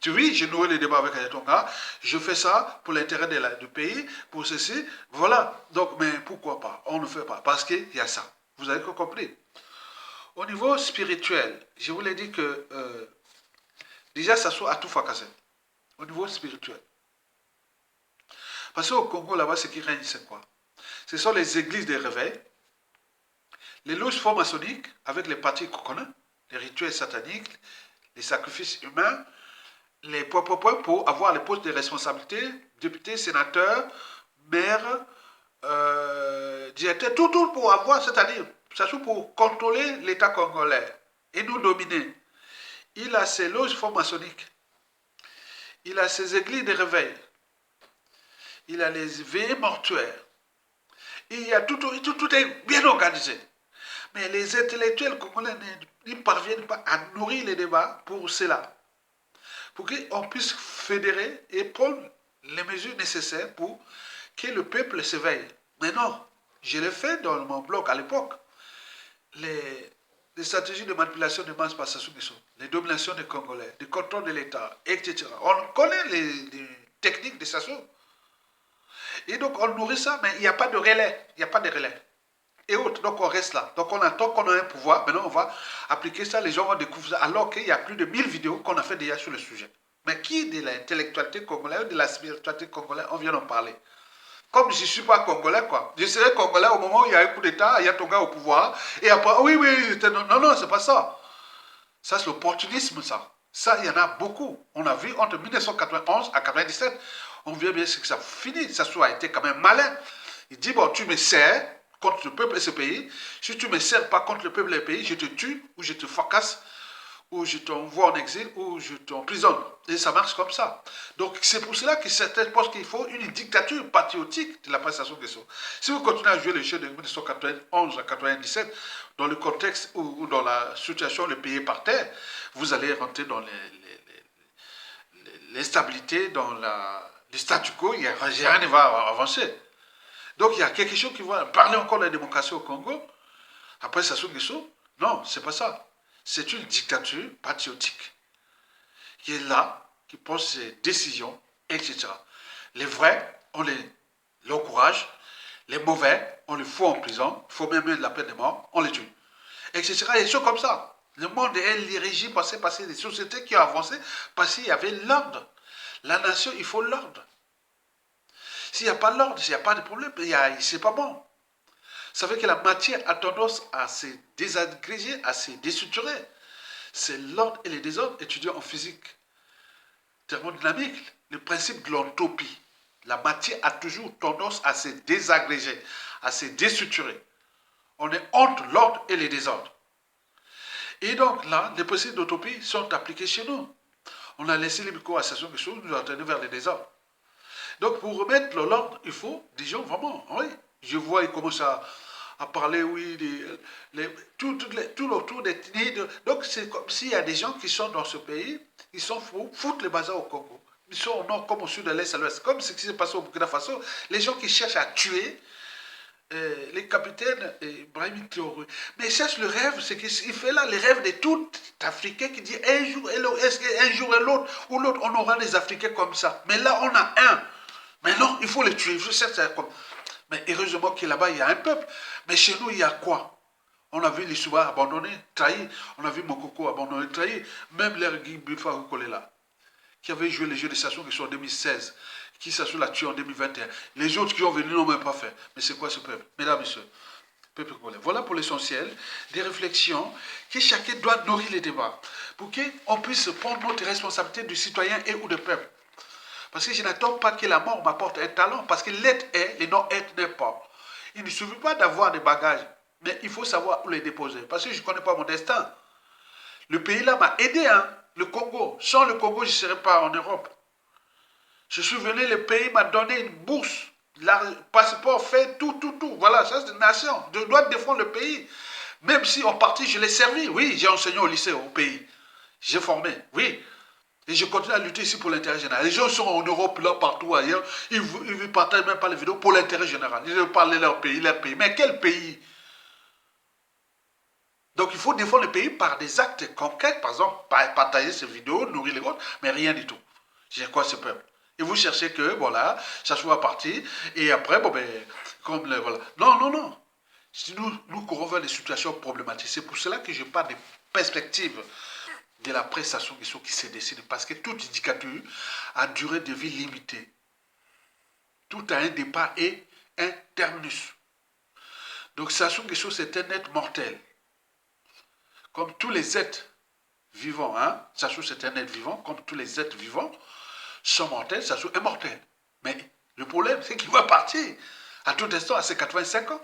Oui, j'ai noué les débats avec Ayatonga, je fais ça pour l'intérêt du pays, pour ceci, voilà. Donc, mais pourquoi pas? On ne fait pas, parce qu'il y a ça. Vous avez compris. Au niveau spirituel, je vous l'ai dit que déjà ça soit à tout fracassé. Au niveau spirituel. Parce qu'au Congo, là-bas, ce qui règne, c'est quoi? Ce sont les églises des réveils, les loges franc-maçonniques, avec les partis qu'on connaît, les rituels sataniques, les sacrifices humains, les points pour avoir les postes de responsabilité, députés, sénateurs, maires, directeurs, tout pour avoir, c'est-à-dire, surtout pour contrôler l'État congolais et nous dominer. Il a ses loges franc-maçonniques, il a ses églises de réveil, il a les veillées mortuaires, il y a tout est bien organisé. Mais les intellectuels congolais ne parviennent pas à nourrir les débats pour cela. Pour qu'on puisse fédérer et prendre les mesures nécessaires pour que le peuple s'éveille. Mais non, je l'ai fait dans mon blog à l'époque. Les stratégies de manipulation de masse par Sassou Nguesso, les dominations des Congolais, le contrôle de l'État, etc. On connaît les techniques de Sassou. Et donc on nourrit ça, mais il n'y a pas de relais. Il n'y a pas de relais. Et autres, donc on reste là. Donc on attend qu'on a un pouvoir, maintenant on va appliquer ça, les gens vont découvrir ça, alors qu'il y a plus de 1000 vidéos qu'on a fait déjà sur le sujet. Mais qui de l'intellectualité congolaise ou de la spiritualité congolaise, on vient d'en parler. Comme je ne suis pas congolais, quoi. Je serai congolais au moment où il y a un coup d'État, il y a Tonga au pouvoir, et après, oui, non, c'est pas ça. Ça, c'est l'opportunisme, ça. Ça, il y en a beaucoup. On a vu entre 1991 à 1997, on vient bien que ça finit. Ça a été quand même malin. Il dit, bon, tu me sers contre le peuple et ce pays. Si tu ne me sers pas contre le peuple et le pays, je te tue, ou je te fracasse, ou je t'envoie en exil, ou je t'emprisonne. Et ça marche comme ça. Donc c'est pour cela que certains pensent qu'il faut une dictature patriotique de la prestation de Guesso. Si vous continuez à jouer le jeu de 1991 à 1997, dans le contexte ou dans la situation, le pays par terre, vous allez rentrer dans l'instabilité, dans le statu quo, rien ne va avancer. Donc il y a quelque chose qui va parler encore de la démocratie au Congo. Après Sassou Nguesso, non, c'est pas ça. C'est une dictature patriotique qui est là, qui prend ses décisions, etc. Les vrais, on les encourage. Les mauvais, on les fout en prison. Il faut même mettre la peine de mort, on les tue. Etc. Et des choses comme ça. Le monde est régi par des sociétés qui ont avancé parce qu'il y avait l'ordre. La nation, il faut l'ordre. S'il n'y a pas l'ordre, s'il n'y a pas de problème, c'est pas bon. Ça veut que la matière a tendance à se désagréger, à se déstructurer. C'est l'ordre et les désordres étudiés en physique thermodynamique, le principe de l'entropie. La matière a toujours tendance à se désagréger, à se déstructurer. On est entre l'ordre et les désordres. Et donc là, les principes d'entropie sont appliqués chez nous. On a laissé les micro-associations qui sont nous entraîner vers les désordres. Donc pour remettre l'ordre, il faut des gens vraiment, oui. Je vois, ils commencent à parler, oui, tout autour des ethnies. Donc c'est comme s'il y a des gens qui sont dans ce pays, ils sont fous, foutent le bazar au Congo. Ils sont au nord comme au sud, de l'est à l'ouest. Comme ce qui s'est passé au Burkina Faso, les gens qui cherchent à tuer les capitaines Brahim Traoré. Mais il cherche le rêve, c'est qu'il fait là les rêves de tout Africain qui dit un jour et l'autre, est-ce qu'un jour et l'autre, ou l'autre, on aura des Africains comme ça. Mais là, on a un. Mais non, il faut les tuer. Je sais que c'est comme. Mais heureusement que là-bas, il y a un peuple. Mais chez nous, il y a quoi? On a vu les Souba abandonnés, trahis. On a vu Mokoko abandonné, trahi. Même l'Ergui Bifa là, qui avait joué les jeux de station qui sont en 2016, qui Sassou l'a tué en 2021. Les autres qui ont venu n'ont même pas fait. Mais c'est quoi ce peuple? Mesdames, Messieurs, peuple congolais. Voilà pour l'essentiel des réflexions que chacun doit nourrir les débats pour qu'on puisse prendre notre responsabilité de citoyen et ou de peuple. Parce que je n'attends pas que la mort m'apporte un talent, parce que l'être est, le non-être n'est pas. Il ne suffit pas d'avoir des bagages, mais il faut savoir où les déposer. Parce que je ne connais pas mon destin. Le pays là m'a aidé, hein, le Congo. Sans le Congo, je ne serais pas en Europe. Je suis venu, le pays m'a donné une bourse, le passeport fait, tout. Voilà, ça c'est une nation. Je dois défendre le pays. Même si en partie je l'ai servi. Oui, j'ai enseigné au lycée, au pays. J'ai formé, oui. Et je continue à lutter ici pour l'intérêt général. Les gens sont en Europe, là, partout ailleurs. Ils ne partagent même pas les vidéos pour l'intérêt général. Ils veulent parler de leur pays, leur pays. Mais quel pays? Donc il faut défendre le pays par des actes concrets. Par exemple, partager ces vidéos, nourrir les autres, mais rien du tout. J'ai quoi ce peuple? Et vous cherchez que, voilà, ça soit parti. Et après, bon, ben, comme le, voilà. Non. Si nous courons vers des situations problématiques. C'est pour cela que je parle des perspectives de la prestation qui se décide. Parce que toute indicature a durée de vie limitée. Tout a un départ et un terminus. Donc Sassou Nguesso, c'est un être mortel. Comme tous les êtres vivants, hein? Sassou, c'est un être vivant, comme tous les êtres vivants sont mortels, Sassou est mortel. Mais le problème, c'est qu'il va partir à tout instant, à ses 85 ans.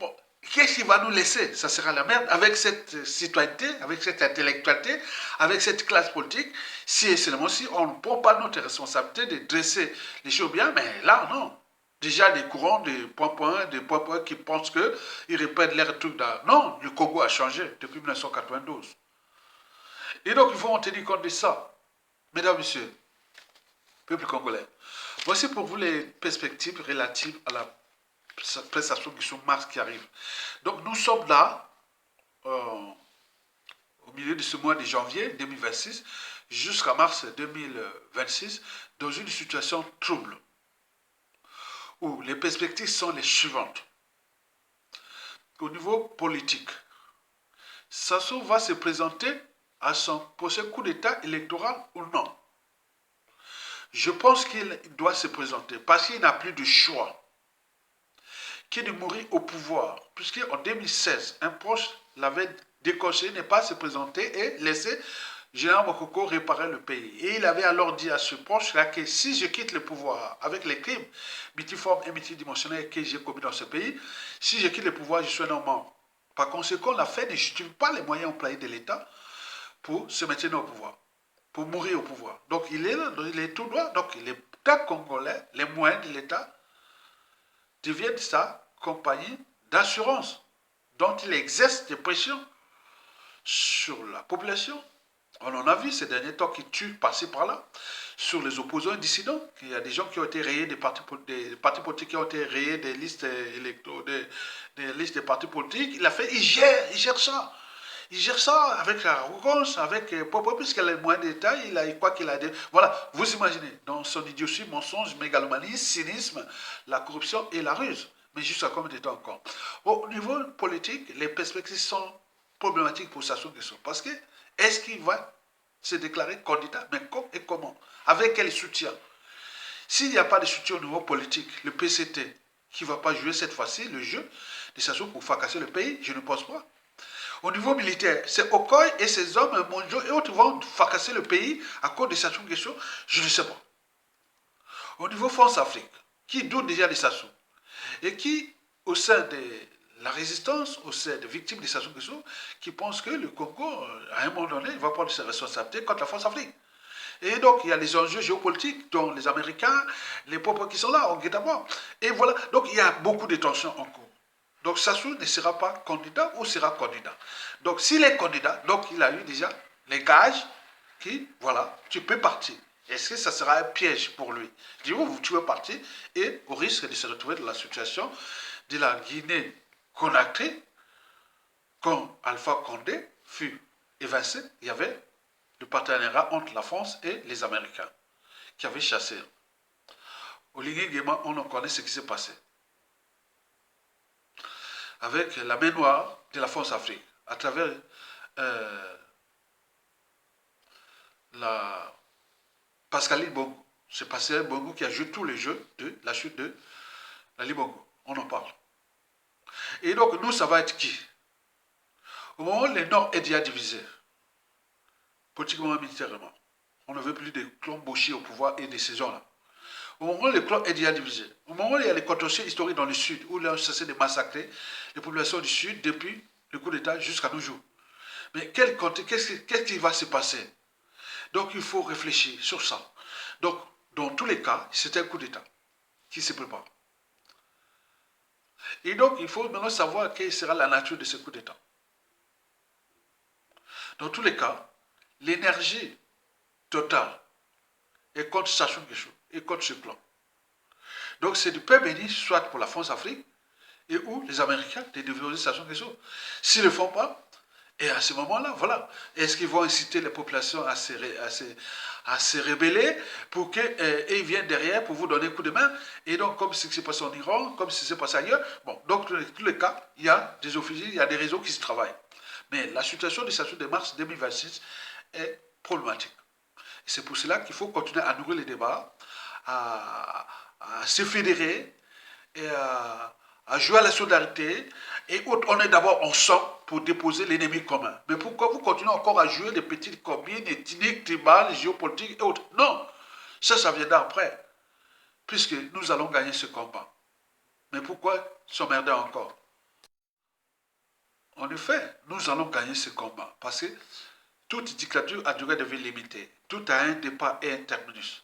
Bon, qu'est-ce qu'il va nous laisser? Ça sera la merde avec cette citoyenneté, avec cette intellectualité, avec cette classe politique, si et seulement si on ne prend pas notre responsabilité de dresser les choses bien, mais là, non. Déjà des courants, des points qui pensent qu'ils répètent leur truc. Non, le Congo a changé depuis 1992. Et donc, il faut en tenir compte de ça. Mesdames, Messieurs, peuple congolais, voici pour vous les perspectives relatives à la prestation qui sont mars qui arrive. Donc, nous sommes là, au milieu de ce mois de janvier 2026, jusqu'à mars 2026, dans une situation trouble, où les perspectives sont les suivantes. Au niveau politique, Sassou va se présenter à son prochain coup d'État électoral ou non? Je pense qu'il doit se présenter parce qu'il n'a plus de choix que de mourir au pouvoir. Puisqu'en 2016, un proche l'avait décoché, ne pas se présenter et laisser Général Mokoko réparer le pays. Et il avait alors dit à ce proche-là que si je quitte le pouvoir avec les crimes multiformes et multidimensionnels que j'ai commis dans ce pays, si je quitte le pouvoir, je suis un homme mort. Par conséquent, la fait ne justifie pas les moyens employés de l'État pour se maintenir au pouvoir, pour mourir au pouvoir. Donc il est là, il est tout droit. Donc l'État congolais, les moyens de l'État deviennent sa compagnie d'assurance dont il exerce des pressions sur la population. On en a vu ces derniers temps qui tuent par-ci par-là sur les opposants dissidents. Il y a des gens qui ont été rayés des partis politiques qui ont été rayés des listes électorales, des listes des partis politiques. Il gère ça. Il gère ça avec arrogance, puisqu'il a les moyens d'État, il croit qu'il a des... Voilà, vous imaginez, dans son idiotie, mensonge, mégalomanie, cynisme, la corruption et la ruse. Mais jusqu'à combien de temps encore? Au niveau politique, les perspectives sont problématiques pour Sassou Nguesso. Parce que, est-ce qu'il va se déclarer candidat? Mais quand et comment? Avec quel soutien? S'il n'y a pas de soutien au niveau politique, le PCT, qui ne va pas jouer cette fois-ci le jeu de Sassou pour fracasser le pays, je ne pense pas. Au niveau militaire, c'est Okoye et ses hommes mondiaux et autres vont fracasser le pays à cause de Sassou Nguesso, je ne sais pas. Au niveau France-Afrique, qui doute déjà de Sassou et qui, au sein de la résistance, au sein des victimes de Sassou Nguesso, qui pensent que le Congo, à un moment donné, va prendre ses responsabilités contre la France-Afrique. Et donc, il y a les enjeux géopolitiques, dont les Américains, les peuples qui sont là, en guet-apens. Et voilà, donc il y a beaucoup de tensions en cours. Donc Sassou ne sera pas candidat ou sera candidat. Donc s'il est candidat, donc il a eu déjà les gages qui, voilà, tu peux partir. Est-ce que ça sera un piège pour lui? Tu veux partir et au risque de se retrouver dans la situation de la Guinée-Conakry, quand Alpha Condé fut évincé, il y avait le partenariat entre la France et les Américains qui avaient chassé. Au Lingui-Guéma, on en connaît ce qui s'est passé. Avec la main noire de la France-Afrique, à travers la Pascaline Bongo. C'est Pascaline Bongo qui a joué tous les jeux de la chute de la Libongo. On en parle. Et donc, nous, ça va être qui? Au moment où le Nord est déjà divisé, politiquement, militairement, on ne veut plus des clans Bauchi au pouvoir et de ces gens-là. Au moment où le clan est déjà divisé, au moment où il y a les contentieux historiques dans le Sud, où ils ont cessé de massacrer les populations du Sud depuis le coup d'État jusqu'à nos jours. Mais qu'est-ce qui va se passer? Donc, il faut réfléchir sur ça. Donc, dans tous les cas, c'est un coup d'État qui se prépare. Et donc, il faut maintenant savoir quelle sera la nature de ce coup d'État. Dans tous les cas, l'énergie totale est contre Sassou Nguesso et contre ce plan. Donc, c'est du pain béni, soit pour la France-Afrique, et où les Américains de développer Sassou Nguesso. S'ils ne le font pas, et à ce moment-là, voilà, est-ce qu'ils vont inciter les populations à se rebeller pour qu'ils viennent derrière pour vous donner un coup de main? Et donc, comme ce qui s'est passé en Iran, comme ce qui s'est passé ailleurs, bon, donc dans tous les cas, il y a des officiers, il y a des réseaux qui se travaillent. Mais la situation de Sassou de mars 2026 est problématique. C'est pour cela qu'il faut continuer à nourrir les débats, à se fédérer et à jouer à la solidarité. Et on est d'abord ensemble pour déposer l'ennemi commun. Mais pourquoi vous continuez encore à jouer des petites combines ethniques, tribales, géopolitiques et autres? Non, ça viendra après, puisque nous allons gagner ce combat. Mais pourquoi s'emmerder encore? En effet, nous allons gagner ce combat, parce que toute dictature a durée de vie limitée. Tout a un départ et un terminus.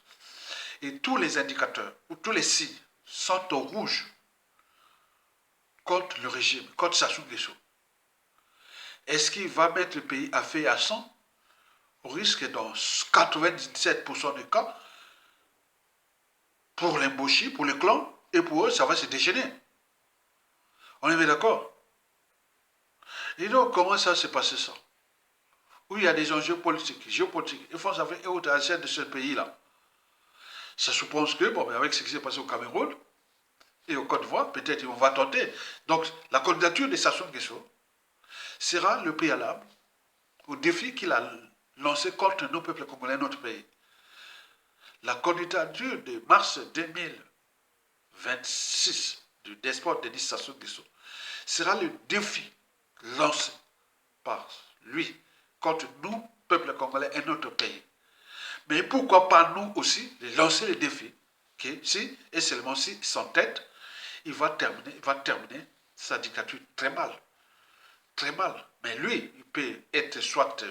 Et tous les indicateurs, ou tous les signes, sont au rouge contre le régime, contre Sassou Nguesso. Est-ce qu'il va mettre le pays à feu et à sang? Au risque, dans 97% des cas, pour les Mboshi, pour les clans, et pour eux, ça va se déchaîner. On est bien d'accord? Et donc, comment ça s'est passé ça? Où il y a des enjeux politiques, géopolitiques, et France Afrique et autres à de ce pays-là. Ça suppose que, bon, avec ce qui s'est passé au Cameroun et au Côte d'Ivoire, peut-être on va tenter. Donc, la candidature de Sassou Nguesso sera le préalable au défi qu'il a lancé contre nos peuples congolais, notre pays. La candidature de mars 2026 du despote Denis Sassou Nguesso sera le défi lancé par lui contre nous, peuple congolais et notre pays. Mais pourquoi pas nous aussi lancer le défi que si et seulement si s'entête, il va terminer sa dictature très mal. Très mal. Mais lui, il peut être soit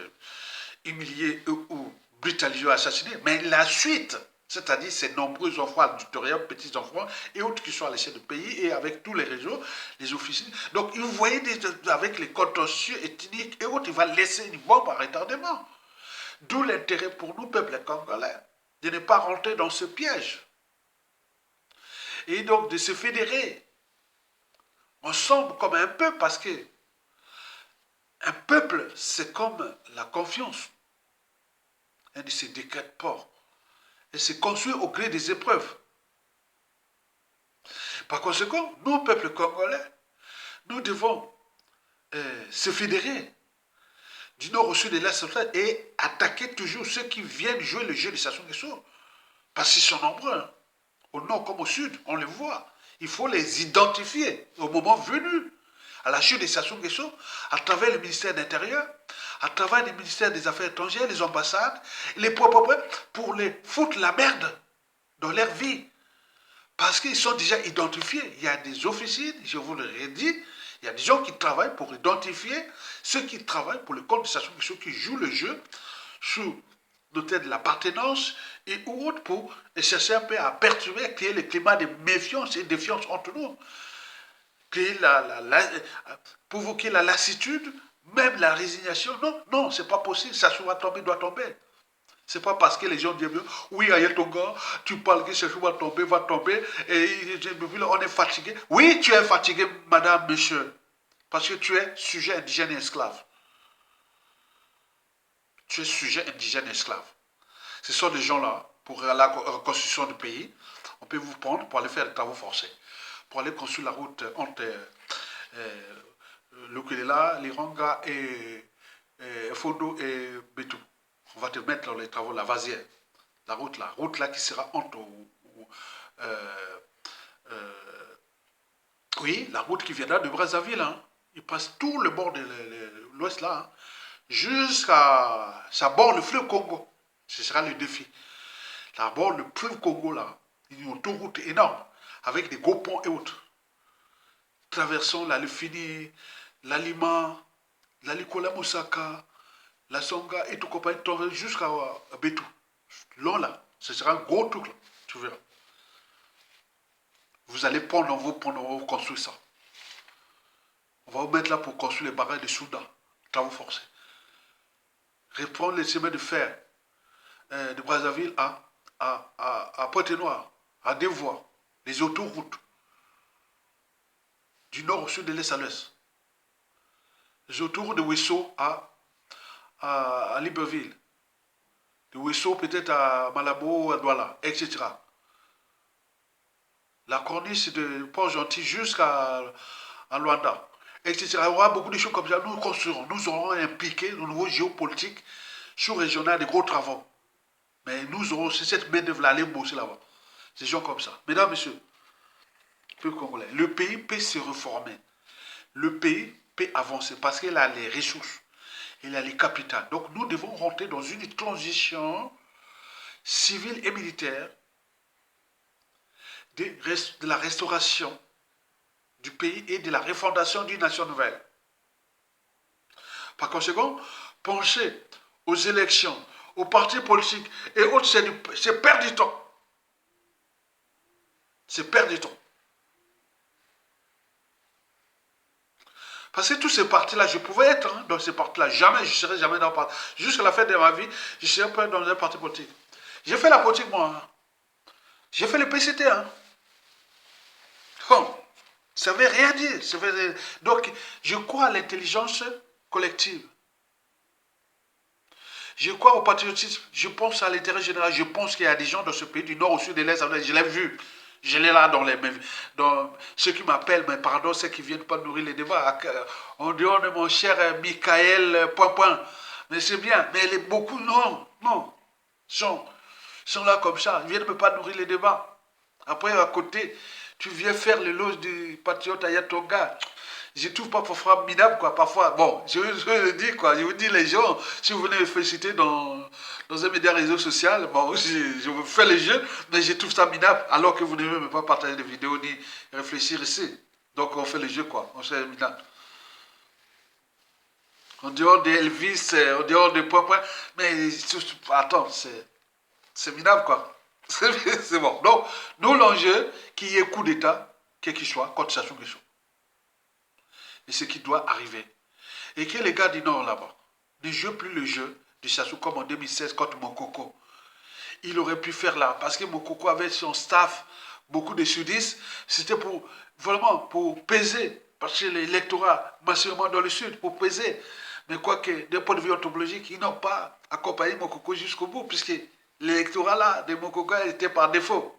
humilié ou brutalisé, assassiné, mais la suite, c'est-à-dire ces nombreux enfants adultériens, petits-enfants et autres qui sont à l'échelle du pays et avec tous les réseaux, les officiers. Donc, vous voyez, avec les contentieux ethniques et autres, il va laisser une bombe à retardement. D'où l'intérêt pour nous, peuple congolais, de ne pas rentrer dans ce piège. Et donc de se fédérer ensemble comme un peuple, parce que un peuple, c'est comme la confiance. Un de ses décrets de port. Elle se construit au gré des épreuves. Par conséquent, nous, peuple congolais, nous devons se fédérer du nord au sud de l'est central et attaquer toujours ceux qui viennent jouer le jeu de Sassou Nguesso. Parce qu'ils sont nombreux. Hein. Au nord comme au sud, on les voit. Il faut les identifier au moment venu. À la chute de Sassou Nguesso, à travers le ministère de l'Intérieur, à travers le ministère des Affaires étrangères, les ambassades, les propres, pour les foutre la merde dans leur vie. Parce qu'ils sont déjà identifiés. Il y a des officiers, je vous le redis, il y a des gens qui travaillent pour identifier ceux qui travaillent pour le compte de Sassou Nguesso, qui jouent le jeu sous l'autel de l'appartenance et autres pour chercher un peu à perturber, créer le climat de méfiance et de défiance entre nous. Créer provoquer la lassitude, même la résignation. Non, non, c'est pas possible. Sassou va tomber, doit tomber. C'est pas parce que les gens disent oui, aïe ton gars, tu parles que Sassou va tomber, et on est fatigué. Oui, tu es fatigué, madame, monsieur, parce que tu es sujet indigène et esclave. Tu es sujet indigène et esclave. Ce sont des gens-là, pour la reconstruction du pays, on peut vous prendre pour aller faire des travaux forcés, pour aller construire la route entre le Kélela, l'Iranga et Fodo et Betou. On va te mettre dans les travaux, la vasière, la route là qui sera entre Oui, la route qui viendra de Brazzaville, hein. Il passe tout le bord de l'ouest là, hein, jusqu'à... Ça borde le fleuve Congo. Ce sera le défi. Ça borde le fleuve Congo là, une autoroute énorme, avec des gros ponts et autres. Traversons la Lefini, la Lima, la Likola Moussaka, la Songa et tout compagnie, jusqu'à Betou. Long là, ce sera un gros truc là, tu verras. Vous allez prendre vos ponts, on va vous construire ça. On va vous mettre là pour construire les barrages de Soudan, travaux forcés. Reprendre les chemins de fer de Brazzaville à Pointe-Noire, à deux voies, les autoroutes, du nord au sud, de l'est à l'ouest. Les autoroutes de Wessau à Libreville, de Wessau peut-être à Malabo, à Douala, etc. La corniche de Port-Gentil jusqu'à Luanda, etc. Il y aura beaucoup de choses comme ça. Nous construirons, nous aurons impliqué au niveau géopolitique, sous-régional, des gros travaux. Mais nous aurons cette main-d'œuvre-là, aller bosser là-bas. Des gens comme ça. Mesdames, messieurs, peuple congolais, le pays peut se reformer. Le pays peut avancer parce qu'il a les ressources. Il a les capitales. Donc nous devons rentrer dans une transition civile et militaire de la restauration du pays et de la refondation d'une nation nouvelle. Par conséquent, pencher aux élections, aux partis politiques et autres, c'est perdre du temps. C'est perdre du temps. Parce que tous ces partis-là, je pouvais être dans ces partis-là. Jamais, je ne serai jamais dans un parti. Jusqu'à la fin de ma vie, je ne serai pas dans un parti politique. J'ai fait la politique, moi. Hein. J'ai fait le PCT. Hein. Bon, ça ne veut rien dire. Donc, je crois à l'intelligence collective. Je crois au patriotisme. Je pense à l'intérêt général. Je pense qu'il y a des gens dans ce pays, du nord au sud, de l'est, je l'ai vu. Je l'ai là dans ceux qui m'appellent, mais pardon, ceux qui ne viennent pas nourrir les débats. On dit, on est mon cher Michael, point, point. Mais c'est bien. Mais beaucoup, non, non. Sont là comme ça. Ils ne viennent même pas nourrir les débats. Après, à côté, tu viens faire le loge du patriote Ayatonga. Je ne trouve pas parfois minable, quoi. Parfois, bon, je le dis, quoi. Je vous dis, les gens, si vous venez me féliciter dans un média réseau social, bon, je vous fais les jeux, mais je trouve ça minable, alors que vous ne même pas partager des vidéos ni réfléchir ici. Donc, on fait les jeux, quoi. On fait minable. En dehors d'Elvis, en dehors de point, point. Mais, attends, c'est minable, quoi. C'est bon. Donc, nous, l'enjeu, qu'il y ait coup d'État, quel qu'il soit, contre Sassou Nguesso. Et ce qui doit arriver. Et que les gars du Nord là-bas ne jouent plus le jeu de Sassou comme en 2016 contre Mokoko. Il aurait pu faire là, parce que Mokoko avait son staff, beaucoup de sudistes, c'était pour, vraiment, pour peser, parce que l'électorat massivement dans le sud, pour peser. Mais quoique, d'un point de vue anthropologique, ils n'ont pas accompagné Mokoko jusqu'au bout, puisque l'électorat là de Mokoko était par défaut.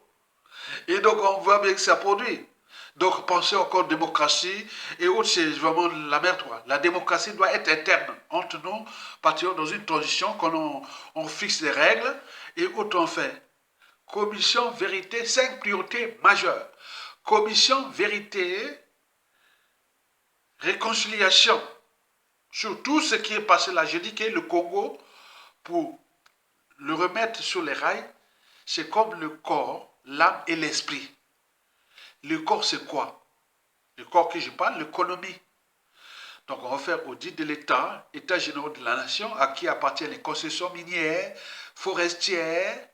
Et donc, on voit bien que ça produit. Donc, penser encore démocratie et autres, c'est vraiment la merde. La démocratie doit être interne entre nous, partir dans une transition, quand on fixe les règles et autant fait. Commission vérité, 5 priorités majeures. Commission vérité, réconciliation. Sur tout ce qui est passé là, je dis que le Congo, pour le remettre sur les rails, c'est comme le corps, l'âme et l'esprit. Le corps, c'est quoi? Le corps que je parle, l'économie. Donc, on va faire audit de l'État, État général de la nation, à qui appartiennent les concessions minières, forestières.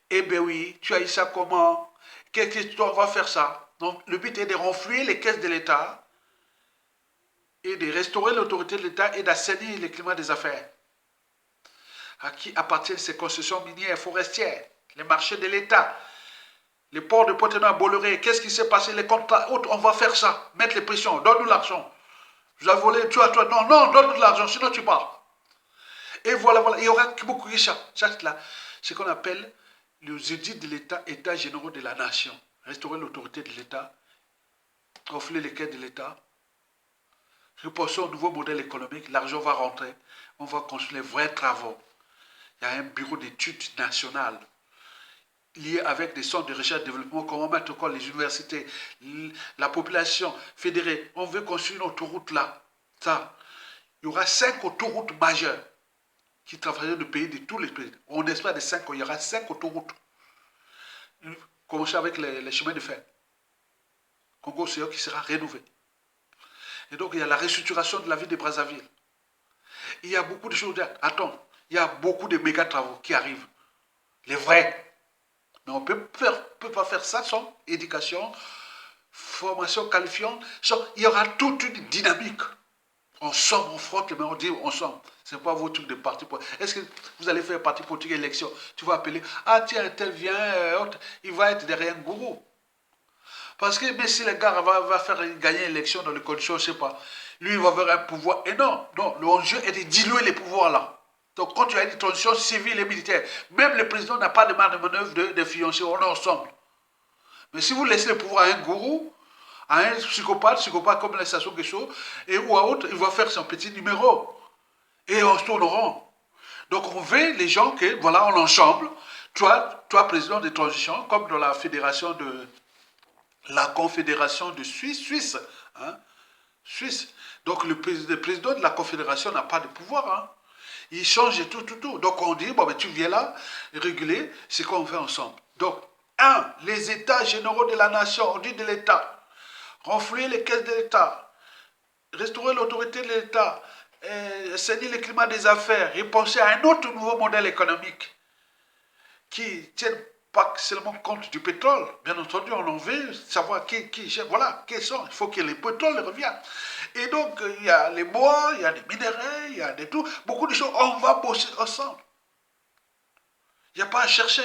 Eh bien oui, tu as eu ça comment? Qu'est-ce que on va faire ça? Donc, le but est de renflouer les caisses de l'État et de restaurer l'autorité de l'État et d'assainir le climat des affaires. À qui appartiennent ces concessions minières et forestières? Les marchés de l'État. Les ports de Pointe-Noire, Bolloré, qu'est-ce qui s'est passé? Les contrats, on va faire ça, mettre les pressions, donne-nous l'argent. Je vais voler, toi, non, non, donne-nous de l'argent, sinon tu pars. Et voilà, il y aura beaucoup de ça. C'est là, ce qu'on appelle les audits de l'État, État généraux de la nation. Restaurer l'autorité de l'État, renflouer les caisses de l'État, repenser au nouveau modèle économique, l'argent va rentrer, on va construire les vrais travaux. Il y a un bureau d'études nationales. liés avec des centres de recherche et de développement, comment mettre encore les universités, la population fédérée. On veut construire une autoroute là. Ça, il y aura 5 autoroutes majeures qui traverseront le pays de tous les pays. On espère de 5, il y aura 5 autoroutes. Commencer avec les chemins de fer. Congo océan qui sera rénové. Et donc il y a la restructuration de la ville de Brazzaville. Il y a beaucoup de choses. Attends, il y a beaucoup de méga travaux qui arrivent. Les vrais. Mais on ne peut pas faire ça sans éducation, formation qualifiante. Il y aura toute une dynamique. Ensemble, on frotte les mains, on dit ensemble. Ce n'est pas vos trucs de parti politique. Est-ce que vous allez faire parti politique élection? Tu vas appeler, ah tiens, tel vient, il va être derrière un gourou. Parce que même si le gars va faire gagner l'élection dans les conditions, je ne sais pas, lui, il va avoir un pouvoir énorme. Non, l'enjeu est de diluer les pouvoirs là. Donc, quand tu as une transition civile et militaire, même le président n'a pas de marge de manœuvre de fiancer, on est ensemble. Mais si vous laissez le pouvoir à un gourou, à un psychopathe comme la station Guesso, et ou à autre, il va faire son petit numéro. Et on se tourne rond. Donc, on veut les gens que, voilà, on ensemble. Toi, président de transition, comme dans la fédération de la confédération de Suisse, hein, Suisse. Donc le président de la confédération n'a pas de pouvoir. Hein. Il change tout. Donc on dit, bon, ben, tu viens là, réguler, c'est qu'on fait ensemble. Donc, les états généraux de la nation, on dit de l'État, renflouer les caisses de l'État, restaurer l'autorité de l'État, saisir le climat des affaires et penser à un autre nouveau modèle économique qui tienne pas seulement compte du pétrole. Bien entendu, on en veut savoir voilà, quels sont. Il faut que les pétroles reviennent. Et donc, il y a les bois, il y a des minéraux, il y a des tout. Beaucoup de choses, on va bosser ensemble. Il n'y a pas à chercher.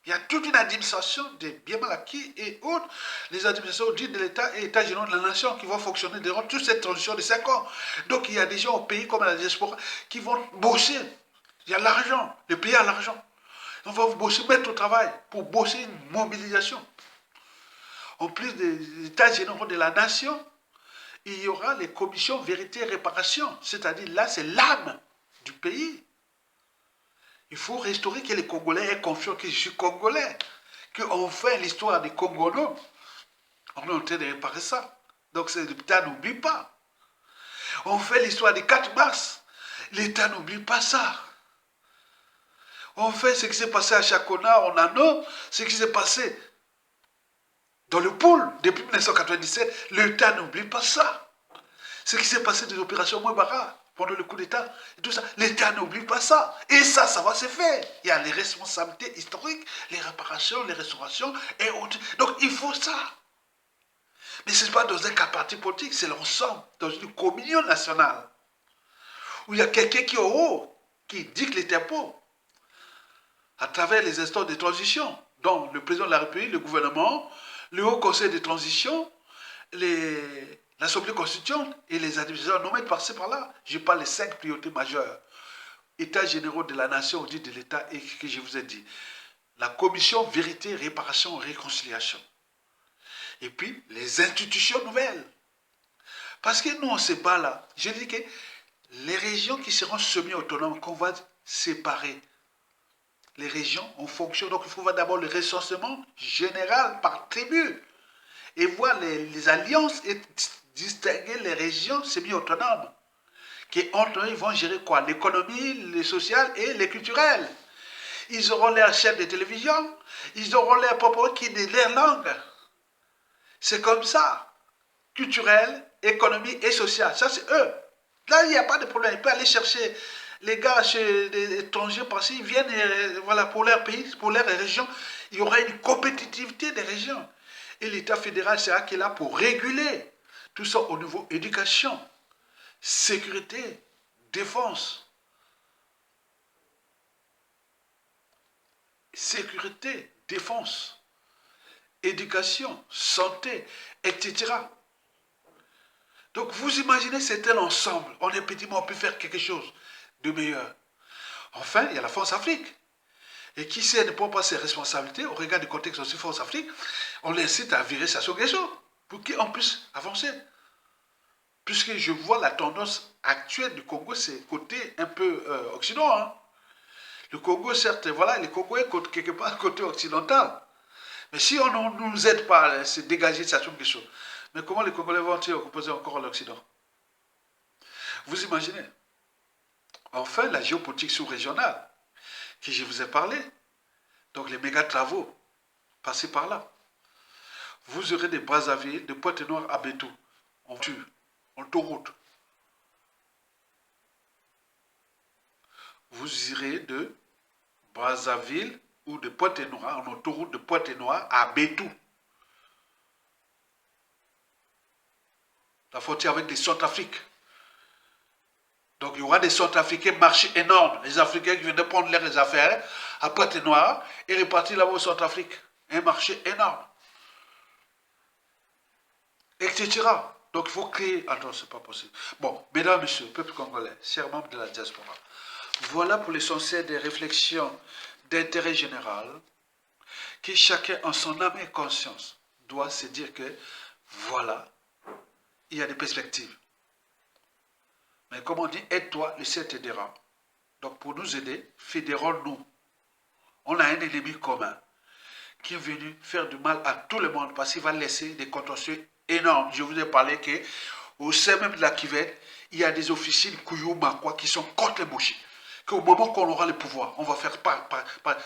Il y a toute une administration des biens mal acquis et autres. Les administrations dites de l'État et l'État général de la nation qui vont fonctionner durant toute cette transition de 5 ans. Donc, il y a des gens au pays comme la diaspora qui vont bosser. Il y a l'argent. Le pays a l'argent. On va vous bosser, mettre au travail pour bosser une mobilisation. En plus des états généraux de la nation, il y aura les commissions vérité et réparation. C'est-à-dire là, c'est l'âme du pays. Il faut restaurer que les Congolais aient confiance que je suis Congolais. Qu'on fait l'histoire des Congolais. On est en train de réparer ça. Donc l'État n'oublie pas. On fait l'histoire des 4 mars. L'État n'oublie pas ça. On fait ce qui s'est passé à Chakona, en Nano, ce qui s'est passé dans le pôle depuis 1997. L'État n'oublie pas ça. Ce qui s'est passé des opérations Mouebara pendant le coup d'État et tout ça, l'État n'oublie pas ça. Et ça va se faire. Il y a les responsabilités historiques, les réparations, les restaurations et autres. Donc il faut ça. Mais ce n'est pas dans un cas parti politique, c'est l'ensemble, dans une communion nationale. Où il y a quelqu'un qui est au haut, qui dicte les tempos. À travers les instances de transition, dont le président de la République, le gouvernement, le Haut Conseil de transition, l'Assemblée constituante et les administrateurs nommés par-ci par-là. Je parle des 5 priorités majeures. États généraux de la nation, dit de l'État, et que je vous ai dit. La commission vérité, réparation, réconciliation. Et puis, les institutions nouvelles. Parce que nous, on se bat là. Je dis que les régions qui seront semi-autonomes, qu'on va séparer, les régions en fonction. Donc il faut voir d'abord le recensement général par tribu et voir les alliances et distinguer les régions semi-autonomes qui entre eux, ils vont gérer quoi? L'économie, le social et le culturel. Ils auront leur chaîne de télévision, ils auront leur propre qui de leur langue. C'est comme ça. Culturel, économie et social. Ça, c'est eux. Là, il n'y a pas de problème. Ils peuvent aller chercher les gars chez les étrangers parce qu'ils viennent voilà, pour leur pays, pour leur région. Il y aura une compétitivité des régions. Et l'État fédéral sera qui est là pour réguler tout ça au niveau éducation, sécurité, défense. Sécurité, défense, éducation, santé, etc. Donc vous imaginez, c'est un ensemble. On est petit, mais on peut faire quelque chose de meilleur. Enfin, il y a la France-Afrique. Et qui sait ne prend pas ses responsabilités, au regard du contexte aussi France-Afrique, on l'incite à virer Sassou Nguesso pour qu'on puisse avancer. Puisque je vois la tendance actuelle du Congo, c'est côté un peu occident. Hein. Le Congo, certes, voilà, le Congo est quelque part côté occidental. Mais si on ne nous aide pas à se dégager de Sassou Nguesso, mais comment les Congolais vont-ils opposer encore l'Occident? Vous imaginez? Enfin, la géopolitique sous-régionale, que je vous ai parlé, donc les méga travaux, passez par là. Vous aurez des Brazzaville, de Pointe-Noire à Bétou, en voiture, en autoroute. Vous irez de Brazzaville ou de Pointe-Noire, en autoroute de Pointe-Noire à Bétou. La frontière avec les Centrafrique. Donc il y aura des Centrafricains, marché énorme. Les Africains qui viennent de prendre leurs affaires à Pointe-Noire et repartir là-bas au Centrafrique. Un marché énorme. Etc. Donc il faut créer... Attends, c'est pas possible. Bon, mesdames, messieurs, peuple congolais, chers membres de la diaspora, voilà pour l'essentiel des réflexions d'intérêt général que chacun en son âme et conscience doit se dire que voilà, il y a des perspectives. Mais comme on dit, aide-toi, le ciel t'aidera. Donc pour nous aider, fédérons-nous. On a un ennemi commun qui est venu faire du mal à tout le monde parce qu'il va laisser des contentieux énormes. Je vous ai parlé qu'au sein même de la Kivette, il y a des officiers de Kouyou-Makwa qui sont contre les Bouchis. Qu'au moment qu'on aura le pouvoir, on va faire par.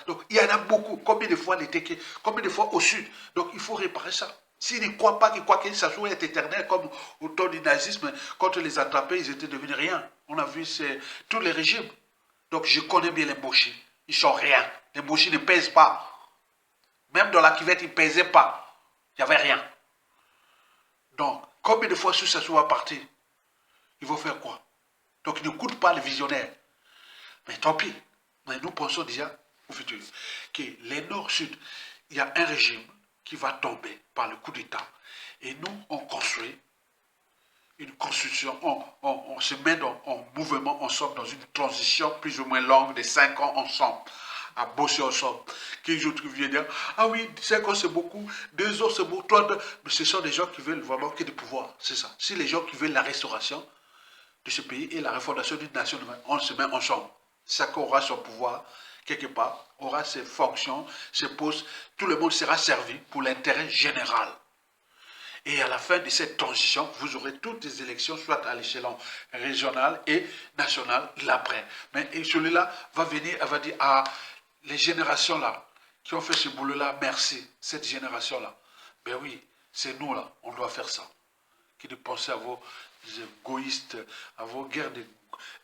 Donc il y en a beaucoup. Combien de fois les Téké, combien de fois au sud. Donc il faut réparer ça. S'ils ne croient pas qu'ils croient que ça soit éternel, comme au temps du nazisme, quand on les attrapait, ils étaient devenus rien. On a vu tous les régimes. Donc je connais bien les Bouchis. Ils sont rien. Les Bouchis ne pèsent pas. Même dans la Kivette, ils ne pesaient pas. Il n'y avait rien. Donc, combien de fois ça soit parti, ils vont faire quoi? Donc, ils n'écoutent pas les visionnaires. Mais tant pis. Mais nous pensons déjà au futur. Que les Nord-Sud, il y a un régime qui va tomber par le coup d'État. Et nous, on construit une constitution, on se met en mouvement ensemble dans une transition plus ou moins longue de 5 ans ensemble, à bosser ensemble. Qu'ils autres viennent dire, ah oui, 5 ans c'est beaucoup, 2 ans c'est beaucoup, 3 ans. Mais ce sont des gens qui veulent vraiment que du pouvoir, c'est ça. Si les gens qui veulent la restauration de ce pays et la refondation d'une nation, on se met ensemble. Chacun aura son pouvoir, quelque part, aura ses fonctions, ses postes, tout le monde sera servi pour l'intérêt général. Et à la fin de cette transition, vous aurez toutes les élections, soit à l'échelon régional et national, l'après. Mais celui-là va venir, elle va dire, ah, les générations-là, qui ont fait ce boulot-là, merci, cette génération-là. Ben oui, c'est nous là, on doit faire ça. Qui de penser à vos égoïstes, à vos guerres,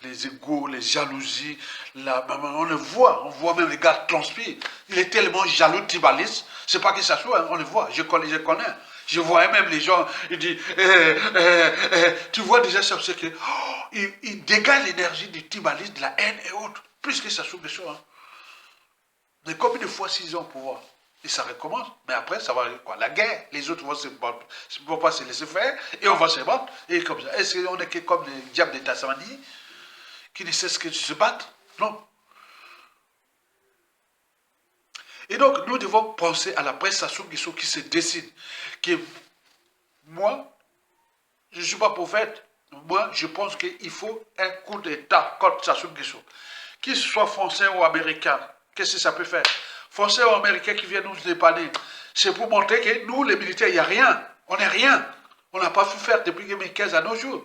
les égos, les jalousies. On le voit, on voit même les gars transpirent. Il est tellement jaloux, tribaliste, c'est pas que ça soit, hein, on le voit, je connais. Je voyais même les gens, ils disent, tu vois déjà ça, c'est que, il dégage l'énergie du tribalisme, de la haine et autres, plus que ça sous les choses. Hein. Mais combien de fois s'ils ont pouvoir? Et ça recommence, mais après ça va aller quoi? La guerre, les autres vont se battre, ne vont pas se laisser faire, et on va se battre, et comme ça. Est-ce qu'on est comme les diables de Tasmanie, qui ne cessent que de se battre? Non. Et donc, nous devons penser à la prestation qui se décide. Que moi, je ne suis pas prophète. Moi, je pense qu'il faut un coup d'État contre Sassou Nguesso. Qu'il soit français ou américain, qu'est-ce que ça peut faire? Français ou américain qui viennent nous dépanner. C'est pour montrer que nous, les militaires, il n'y a rien. On n'est rien. On n'a pas pu faire depuis 2015 à nos jours.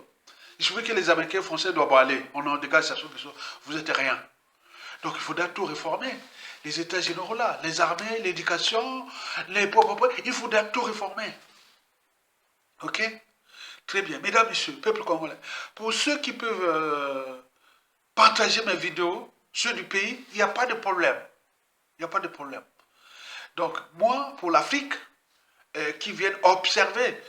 Il suffit que les Américains et Français doivent aller. On en dégage Sassou Nguesso. Vous n'êtes rien. Donc il faudra tout réformer. Les états généraux là, les armées, l'éducation, les pauvres, il faudra tout réformer. Ok? Très bien. Mesdames, messieurs, peuple congolais, pour ceux qui peuvent partager mes vidéos, ceux du pays, il n'y a pas de problème. Il n'y a pas de problème. Donc, moi, pour l'Afrique, qui viennent observer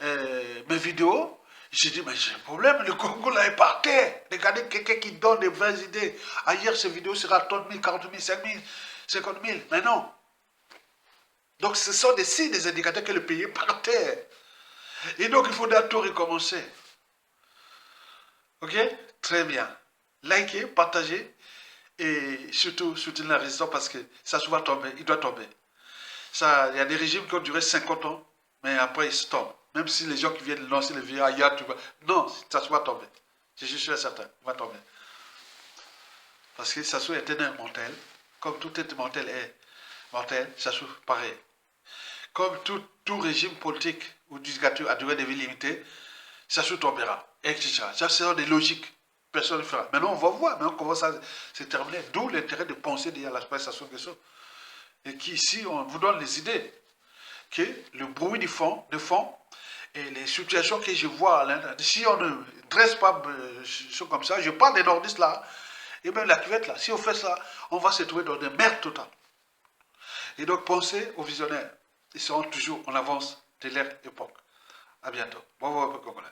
mes vidéos, j'ai dit, mais j'ai un problème, le Congo là est par terre. Regardez quelqu'un qui donne des vraies idées. Ailleurs, ces vidéos sera 30 000, 40 000, 5 000, 50 000. Mais non. Donc, ce sont des signes, des indicateurs que le pays est par terre. Et donc, il faudra tout recommencer. Ok? Très bien. Likez, partagez et surtout soutenez la résistance parce que ça doit tomber, il doit tomber. Il y a des régimes qui ont duré 50 ans, mais après ils se tombent. Même si les gens qui viennent lancer les vieux ailleurs, non, ça va tomber. Je suis sûr et certain, il va tomber. Parce que Sassou est un mortel, comme tout être mortel est mortel, Sassou pareil. Comme tout régime politique ou dictature à durée de vie limitée, Sassou tombera, etc. Ça, ce sont des logiques. Personne ne fera. Maintenant, on va voir maintenant comment ça se termine. D'où l'intérêt de penser derrière l'aspect Sassou Nguesso. Et qui, ici, on vous donne les idées. Que le bruit de fond et les situations que je vois à l'intérieur, si on ne dresse pas choses comme ça, je parle des nordistes là, et même la cuvette là, si on fait ça, on va se trouver dans une merde totale. Et donc, pensez aux visionnaires. Ils seront toujours en avance de leur époque. À bientôt. Bon, peuple congolais.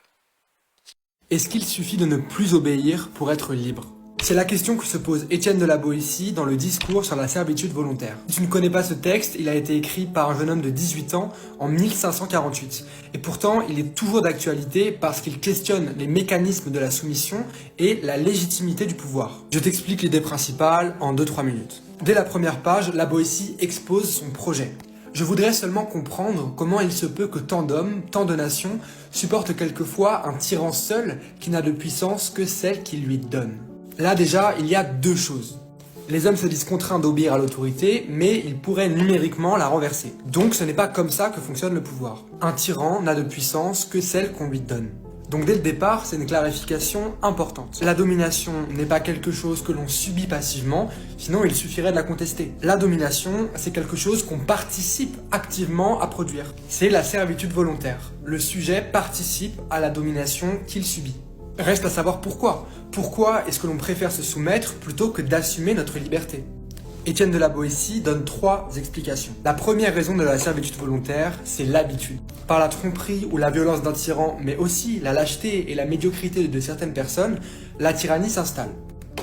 Est-ce qu'il suffit de ne plus obéir pour être libre? C'est la question que se pose Étienne de la Boétie dans le discours sur la servitude volontaire. Si tu ne connais pas ce texte, il a été écrit par un jeune homme de 18 ans en 1548. Et pourtant, il est toujours d'actualité parce qu'il questionne les mécanismes de la soumission et la légitimité du pouvoir. Je t'explique l'idée principale en 2-3 minutes. Dès la première page, la Boétie expose son projet. Je voudrais seulement comprendre comment il se peut que tant d'hommes, tant de nations, supportent quelquefois un tyran seul qui n'a de puissance que celle qu'il lui donne. Là déjà, il y a deux choses. Les hommes se disent contraints d'obéir à l'autorité, mais ils pourraient numériquement la renverser. Donc ce n'est pas comme ça que fonctionne le pouvoir. Un tyran n'a de puissance que celle qu'on lui donne. Donc dès le départ, c'est une clarification importante. La domination n'est pas quelque chose que l'on subit passivement, sinon il suffirait de la contester. La domination, c'est quelque chose qu'on participe activement à produire. C'est la servitude volontaire. Le sujet participe à la domination qu'il subit. Reste à savoir pourquoi. Pourquoi est-ce que l'on préfère se soumettre plutôt que d'assumer notre liberté? Étienne de la Boétie donne 3 explications. La première raison de la servitude volontaire, c'est l'habitude. Par la tromperie ou la violence d'un tyran, mais aussi la lâcheté et la médiocrité de certaines personnes, la tyrannie s'installe.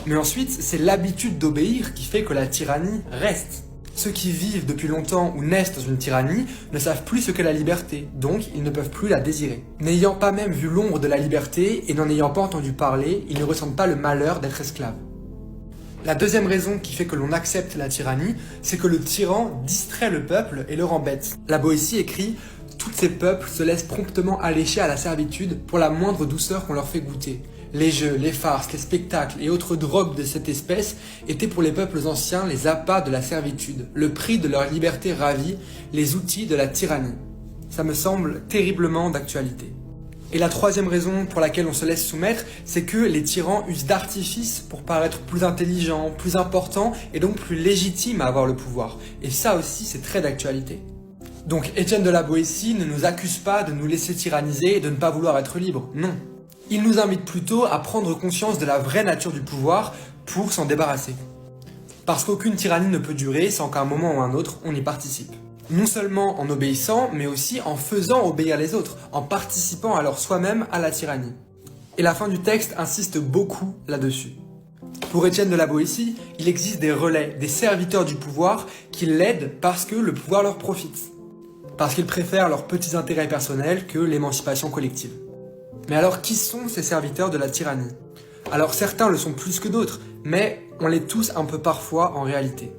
Mais ensuite, c'est l'habitude d'obéir qui fait que la tyrannie reste. Ceux qui vivent depuis longtemps ou naissent dans une tyrannie ne savent plus ce qu'est la liberté, donc ils ne peuvent plus la désirer. N'ayant pas même vu l'ombre de la liberté et n'en ayant pas entendu parler, ils ne ressentent pas le malheur d'être esclaves. La deuxième raison qui fait que l'on accepte la tyrannie, c'est que le tyran distrait le peuple et le rend bête. La Boétie écrit « Tous ces peuples se laissent promptement allécher à la servitude pour la moindre douceur qu'on leur fait goûter. Les jeux, les farces, les spectacles et autres drogues de cette espèce étaient pour les peuples anciens les appâts de la servitude, le prix de leur liberté ravie, les outils de la tyrannie. » Ça me semble terriblement d'actualité. Et la troisième raison pour laquelle on se laisse soumettre, c'est que les tyrans usent d'artifices pour paraître plus intelligents, plus importants et donc plus légitimes à avoir le pouvoir. Et ça aussi, c'est très d'actualité. Donc Étienne de la Boétie ne nous accuse pas de nous laisser tyranniser et de ne pas vouloir être libres, non. Il nous invite plutôt à prendre conscience de la vraie nature du pouvoir pour s'en débarrasser. Parce qu'aucune tyrannie ne peut durer sans qu'à un moment ou un autre, on y participe. Non seulement en obéissant, mais aussi en faisant obéir les autres, en participant alors soi-même à la tyrannie. Et la fin du texte insiste beaucoup là-dessus. Pour Étienne de la Boétie, il existe des relais, des serviteurs du pouvoir qui l'aident parce que le pouvoir leur profite. Parce qu'ils préfèrent leurs petits intérêts personnels que l'émancipation collective. Mais alors qui sont ces serviteurs de la tyrannie? Alors certains le sont plus que d'autres, mais on l'est tous un peu parfois en réalité.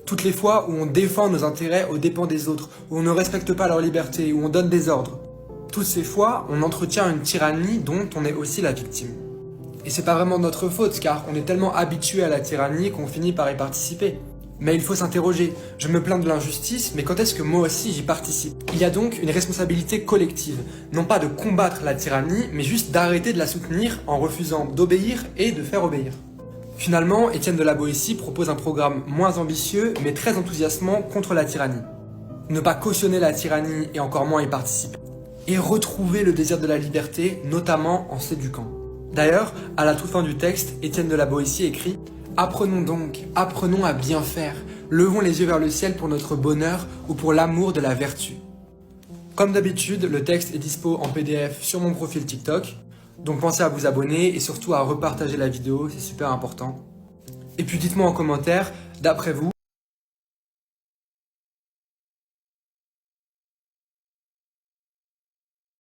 Toutes les fois où on défend nos intérêts aux dépens des autres, où on ne respecte pas leur liberté, où on donne des ordres. Toutes ces fois, on entretient une tyrannie dont on est aussi la victime. Et c'est pas vraiment de notre faute, car on est tellement habitué à la tyrannie qu'on finit par y participer. Mais il faut s'interroger, je me plains de l'injustice, mais quand est-ce que moi aussi j'y participe? Il y a donc une responsabilité collective, non pas de combattre la tyrannie, mais juste d'arrêter de la soutenir en refusant d'obéir et de faire obéir. Finalement, Étienne de la Boétie propose un programme moins ambitieux, mais très enthousiasmant contre la tyrannie. Ne pas cautionner la tyrannie et encore moins y participer. Et retrouver le désir de la liberté, notamment en s'éduquant. D'ailleurs, à la toute fin du texte, Étienne de la Boétie écrit « Apprenons donc, apprenons à bien faire, levons les yeux vers le ciel pour notre bonheur ou pour l'amour de la vertu. » Comme d'habitude, le texte est dispo en PDF sur mon profil TikTok. Donc pensez à vous abonner et surtout à repartager la vidéo, c'est super important. Et puis dites-moi en commentaire, d'après vous,